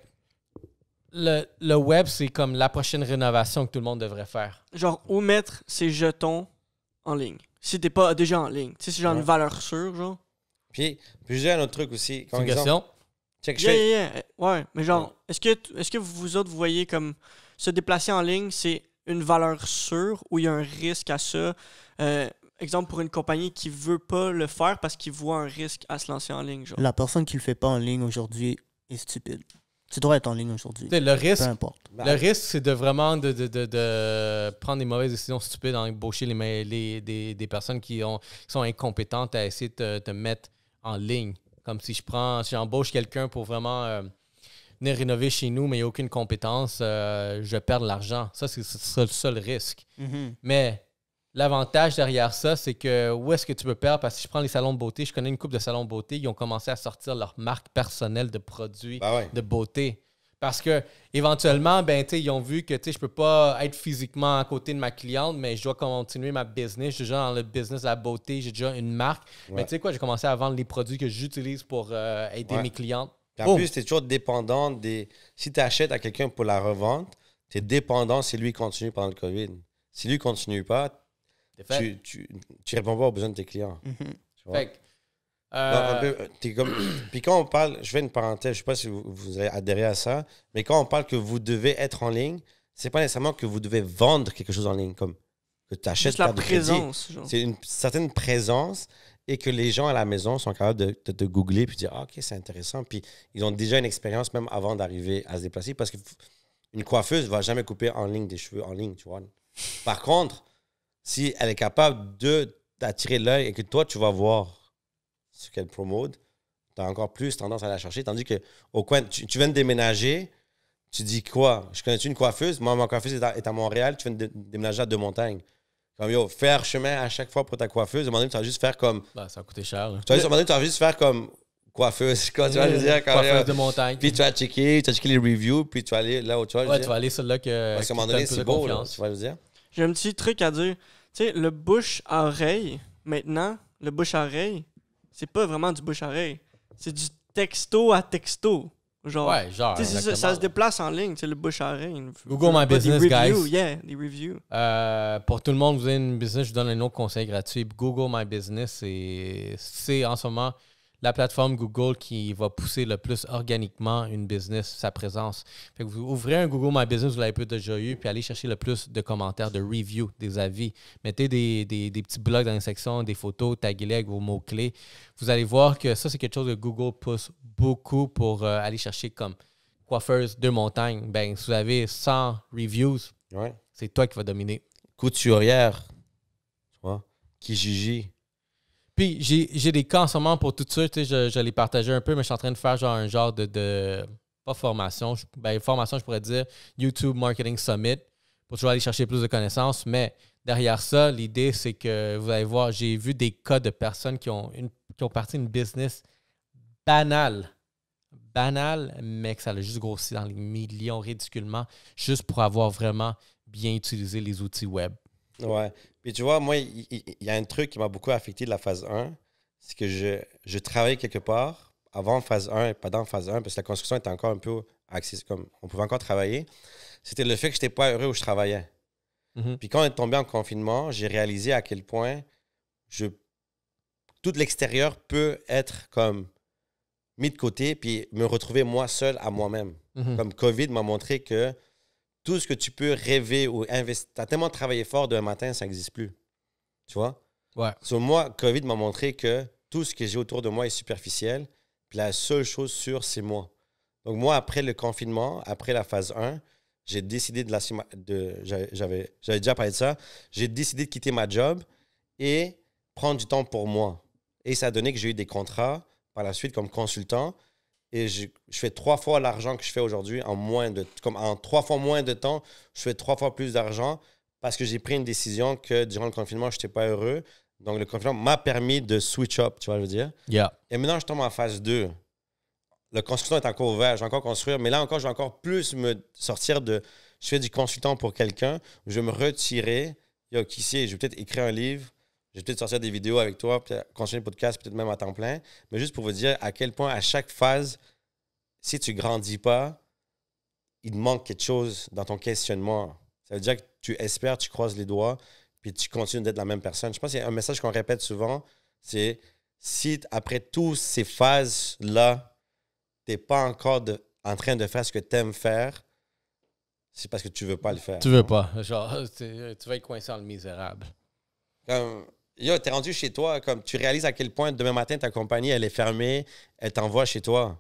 le web, c'est comme la prochaine rénovation que tout le monde devrait faire. Genre, où mettre ses jetons en ligne? Si t'es pas déjà en ligne. Tu sais, c'est genre Ouais. une valeur sûre, genre. Puis je dis un autre truc aussi. C'est une question? Check, Yeah. Ouais, mais genre, est-ce que vous autres, vous voyez comme se déplacer en ligne, c'est une valeur sûre ou il y a un risque à ça? Exemple, pour une compagnie qui veut pas le faire parce qu'il voit un risque à se lancer en ligne, genre. La personne qui le fait pas en ligne aujourd'hui est stupide. Tu dois être en ligne aujourd'hui. Tu sais, le risque, Peu importe. le risque, c'est de vraiment de prendre des mauvaises décisions stupides, d'embaucher des personnes qui sont incompétentes à essayer de te mettre en ligne. Comme si j'embauche quelqu'un pour vraiment venir rénover chez nous, mais il n'y a aucune compétence, je perds de l'argent. Ça, c'est le seul risque. Mhm. Mais l'avantage derrière ça, c'est que où est-ce que tu peux perdre? Parce que si je prends les salons de beauté, je connais une couple de salons de beauté, ils ont commencé à sortir leur marque personnelle de produits Bah ouais. de beauté. Parce que éventuellement, ben, ils ont vu que je peux pas être physiquement à côté de ma cliente, mais je dois continuer ma business. Je suis déjà dans le business de la beauté, j'ai déjà une marque. Ouais. Mais tu sais quoi, j'ai commencé à vendre les produits que j'utilise pour aider Ouais. mes clientes. Puis en Boum. plus, tu es toujours dépendant des. Si tu achètes à quelqu'un pour la revente, tu es dépendant si lui continue pendant le COVID. Si lui continue pas, C'est fait. tu réponds pas aux besoins de tes clients. Mhm. Tu vois? Fait que, Non, un peu, t'es comme... Puis quand on parle, je fais une parenthèse, je sais pas si vous avez adhéré à ça, mais quand on parle que vous devez être en ligne, c'est pas nécessairement que vous devez vendre quelque chose en ligne, comme que tu achètes Juste la carte de crédit. présence, genre. C'est une certaine présence et que les gens à la maison sont capables de te googler puis dire ah, ok, c'est intéressant. Puis ils ont déjà une expérience même avant d'arriver à se déplacer parce qu'une coiffeuse ne va jamais couper en ligne des cheveux en ligne, tu vois. Par contre, si elle est capable d'attirer l'œil et que toi, tu vas voir ce qu'elle promote, tu as encore plus tendance à la chercher. Tandis que au coin, tu viens de déménager, tu dis quoi? Je connais-tu une coiffeuse? Moi, ma coiffeuse est à Montréal, tu viens de déménager à Deux-Montagnes. Comme yo, faire chemin à chaque fois pour ta coiffeuse, à un moment donné, tu vas juste faire comme. ben, ça a coûté cher. Là. Tu vas, à un moment donné, tu vas juste faire comme coiffeuse. Quoi, tu vois, je veux dire, quand Coiffeuse de montagne. puis tu vas checker les reviews, puis tu vas aller là où tu vas. je veux Ouais, dire. tu vas aller celle-là que. Parce qu'à un moment qui donné, te donne c'est plus de beau, là, confiance. tu vois, je veux dire. J'ai un petit truc à dire. Tu sais, le bouche à oreille, maintenant, le bouche à oreille, c'est pas vraiment du bouche à oreille. C'est du texto à texto. Genre, Ouais, genre. tu sais, ça exactement. se déplace en ligne, c'est le bouche à oreille. Google My Pas Business, des reviews, guys. Yeah, des reviews. Pour tout le monde, vous avez une business, je vous donne un autre conseil gratuit. Google My Business, c'est en ce moment la plateforme Google qui va pousser le plus organiquement une business, sa présence. Fait que vous ouvrez un Google My Business, vous l'avez peut-être déjà eu, puis allez chercher le plus de commentaires, de reviews, des avis. Mettez des petits blogs dans les sections, des photos, taguez-les avec vos mots-clés. Vous allez voir que ça, c'est quelque chose que Google pousse beaucoup pour aller chercher comme coiffeuse de montagne. Ben, si vous avez 100 reviews, Ouais. c'est toi qui vas dominer. Couturière, tu vois, Kijiji. Puis, j'ai des cas en ce moment pour tout ça. Tu sais, je l'ai partagé un peu, mais je suis en train de faire genre un genre de pas formation. Formation, je pourrais dire YouTube Marketing Summit pour toujours aller chercher plus de connaissances. Mais derrière ça, l'idée, c'est que vous allez voir, j'ai vu des cas de personnes qui ont parti une business banale. banal, mais que ça a juste grossi dans les millions ridiculement, juste pour avoir vraiment bien utilisé les outils web. Ouais. Puis tu vois, moi, il y a un truc qui m'a beaucoup affecté de la phase 1, c'est que je travaillais quelque part avant phase 1 et pendant phase 1, parce que la construction était encore un peu accessible, comme on pouvait encore travailler. C'était le fait que je n'étais pas heureux où je travaillais. Mhm. Puis quand on est tombé en confinement, j'ai réalisé à quel point tout l'extérieur peut être comme mis de côté puis me retrouver moi seul à moi-même. Mhm. Comme COVID m'a montré que tout ce que tu peux rêver ou investir, tu as tellement travaillé fort d'un matin, ça n'existe plus. Tu vois? Ouais. Sur moi, COVID m'a montré que tout ce que j'ai autour de moi est superficiel. Puis la seule chose sûre, c'est moi. Donc moi, après le confinement, après la phase 1, j'ai décidé j'avais déjà parlé de ça, j'ai décidé de quitter ma job et prendre du temps pour moi. Et ça a donné que j'ai eu des contrats par la suite comme consultant. Et je fais 3 fois l'argent que je fais aujourd'hui en 3 fois moins de temps, je fais 3 fois plus d'argent parce que j'ai pris une décision que durant le confinement, je n'étais pas heureux. Donc, le confinement m'a permis de switch up, tu vois, je veux dire. Yeah. Et maintenant, je tombe en phase 2. Le construction est encore ouvert, je vais encore construire, mais là encore, je vais encore plus me sortir de... Je fais du consultant pour quelqu'un, je vais me retirer. Yo, qui sait, je vais peut-être écrire un livre, je vais peut-être sortir des vidéos avec toi, peut-être continuer le podcast, peut-être même à temps plein. Mais juste pour vous dire à quel point, à chaque phase, si tu ne grandis pas, il te manque quelque chose dans ton questionnement. Ça veut dire que tu espères, tu croises les doigts, puis tu continues d'être la même personne. Je pense qu'il y a un message qu'on répète souvent, c'est si après toutes ces phases-là, tu n'es pas encore en train de faire ce que tu aimes faire, c'est parce que tu ne veux pas le faire. Tu veux pas. Genre, tu vas être coincé dans le misérable. Comme, yo, t'es rendu chez toi, comme tu réalises à quel point demain matin, ta compagnie, elle est fermée, elle t'envoie chez toi.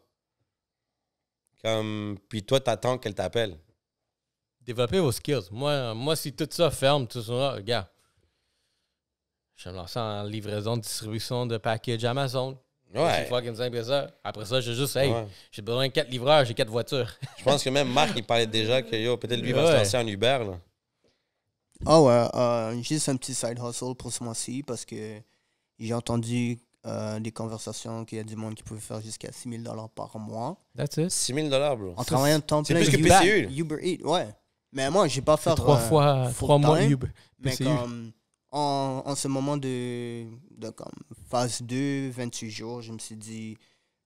Comme, puis toi, t'attends qu'elle t'appelle. Développez vos skills. Moi, si tout ça ferme, tout ça, regarde, je vais me lancer en livraison, distribution de package Amazon. C'est Ouais. fucking simple que ça. Après ça, j'ai juste, hey, Ouais. j'ai besoin de 4 livreurs, j'ai 4 voitures. Je pense que même Marc, il parlait déjà que yo, peut-être lui va se Ouais. lancer en Uber. Là. Ah ouais, juste un petit side hustle pour ce mois-ci parce que j'ai entendu des conversations qu'il y a du monde qui pouvait faire jusqu'à 6 000 $ par mois That's it. 6 000 $, bro. en travaillant de temps C'est plein. plus que Uber- PCU. Uber Eats, ouais. Mais moi, je vais pas faire 3 mois full-time, Uber. mais PCU. comme en ce moment de comme phase 2, 28 jours, je me suis dit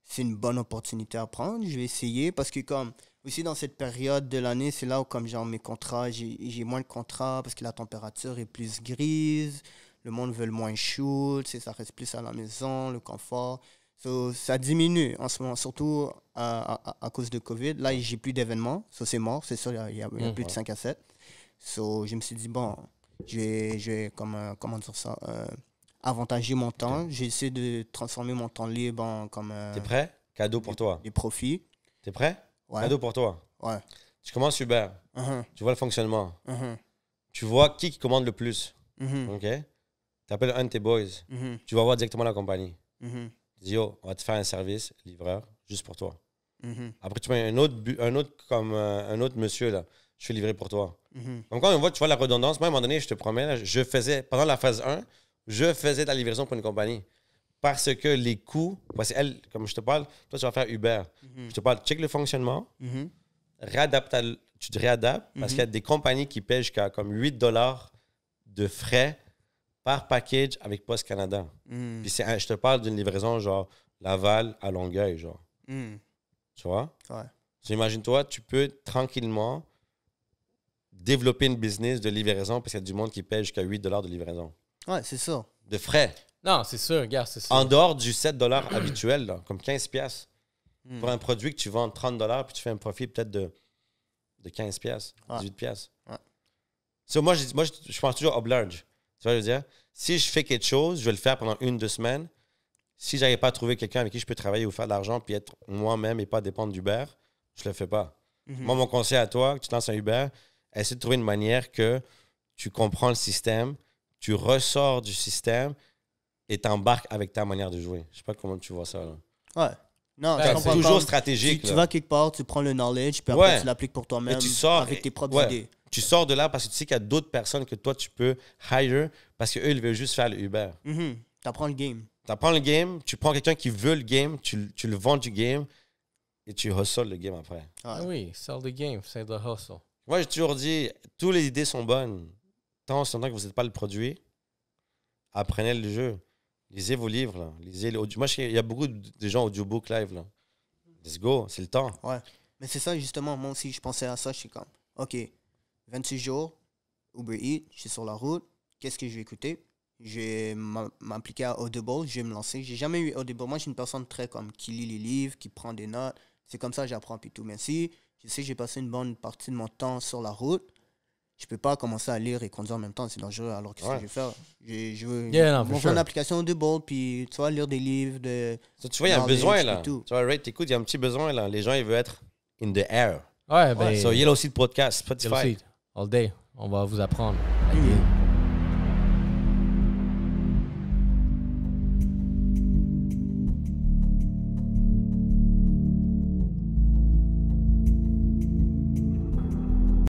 c'est une bonne opportunité à prendre. Je vais essayer parce que comme aussi dans cette période de l'année, c'est là où comme genre mes contrats, j'ai moins de contrats parce que la température est plus grise, le monde veut moins chaud, tu sais, ça reste plus à la maison, le confort. So, ça diminue en ce moment, surtout à cause de COVID. Là, j'ai plus d'événements, ça c'est mort, c'est sûr, il y a plus de 5 à 7. So, je me suis dit, bon, je vais comment dire ça, avantager mon temps. J'ai essayé de transformer mon temps libre en comme T'es prêt? Cadeau pour toi. des profits. T'es prêt? Ouais. Cadeau pour toi. Ouais. Tu commences Uber. Uh-huh. Tu vois le fonctionnement. Uh-huh. Tu vois qui commande le plus. Mhm. OK? Tu appelles un de tes boys. Mhm. Tu vas voir directement la compagnie. Mhm. Tu dis, yo, on va te faire un service, livreur, juste pour toi. Mhm. Après, tu mets un autre monsieur, là. Je fais livrer pour toi. Mhm. Donc, quand tu vois la redondance, moi, à un moment donné, je te promets, là, pendant la phase 1, je faisais de la livraison pour une compagnie. Parce que les coûts, parce que elle, comme je te parle, toi, tu vas faire Uber. Mhm. Je te parle, check le fonctionnement, Mhm. tu te réadaptes, parce qu'il y a des compagnies qui paient jusqu'à comme 8 $ de frais par package avec Post Canada. Mhm. Puis je te parle d'une livraison genre Laval à Longueuil, genre. Mhm. Tu vois? Ouais. Imagine-toi, tu peux tranquillement développer une business de livraison parce qu'il y a du monde qui paye jusqu'à 8 $ de livraison. Ouais, c'est ça. De frais. Non, c'est sûr, regarde, c'est ça. En dehors du 7 $ habituel, là, comme 15 piastres. Mhm. Pour un produit que tu vends 30 $ puis tu fais un profit peut-être de 15 piastres, Ouais. 18 piastres. Ouais. So, moi, je pense toujours up large. Tu vois, je veux dire, si je fais quelque chose, je vais le faire pendant 1-2 semaines. Si j'arrive pas à trouver quelqu'un avec qui je peux travailler ou faire de l'argent puis être moi-même et pas dépendre d'Uber, je le fais pas. Mhm. Moi, mon conseil à toi, que tu te lances un Uber, essaie de trouver une manière que tu comprends le système, tu ressors du système et t'embarques avec ta manière de jouer. Je sais pas comment tu vois ça. Là. Ouais. Non, Ouais, je c'est comprends Toujours pas. stratégique. Tu là. vas quelque part, tu prends le knowledge, puis après Ouais. tu l'appliques pour toi-même Mais tu sors avec tes propres ouais. idées. Tu sors de là parce que tu sais qu'il y a d'autres personnes que toi, tu peux hire parce qu'eux, ils veulent juste faire le Uber. Mhm. Tu apprends le game. Tu apprends le game, tu prends quelqu'un qui veut le game, tu le vends du game et tu hustles le game après. Ah oui, sell the game, sell the hustle. Moi, j'ai toujours dit, toutes les idées sont bonnes. Tant que vous n'êtes pas le produit, apprenez le jeu. Lisez vos livres. Là. Lisez moi, il y a beaucoup de gens audiobook live. Là. Let's go, c'est le temps. Ouais. Mais c'est ça, justement, moi aussi, je pensais à ça. Je suis comme, OK, 26 jours, Uber Eats, je suis sur la route. Qu'est-ce que je vais écouter? Je vais m'impliquer à Audible, je vais me lancer. J'ai jamais eu Audible. Moi, je suis une personne très comme qui lit les livres, qui prend des notes. C'est comme ça que j'apprends puis tout. Mais si je sais que j'ai passé une bonne partie de mon temps sur la route, je peux pas commencer à lire et conduire en même temps. C'est dangereux. Alors, qu'est-ce que je vais faire? Je vais faire une application Audible, puis tu vois, lire des livres. Tu vois, il y a un besoin là. Tu vois, Ray, t'écoutes, il y a un petit besoin là. Les gens, ils veulent être in the air. Ouais, ben. So, il y a aussi le podcast, Spotify. All day. On va vous apprendre.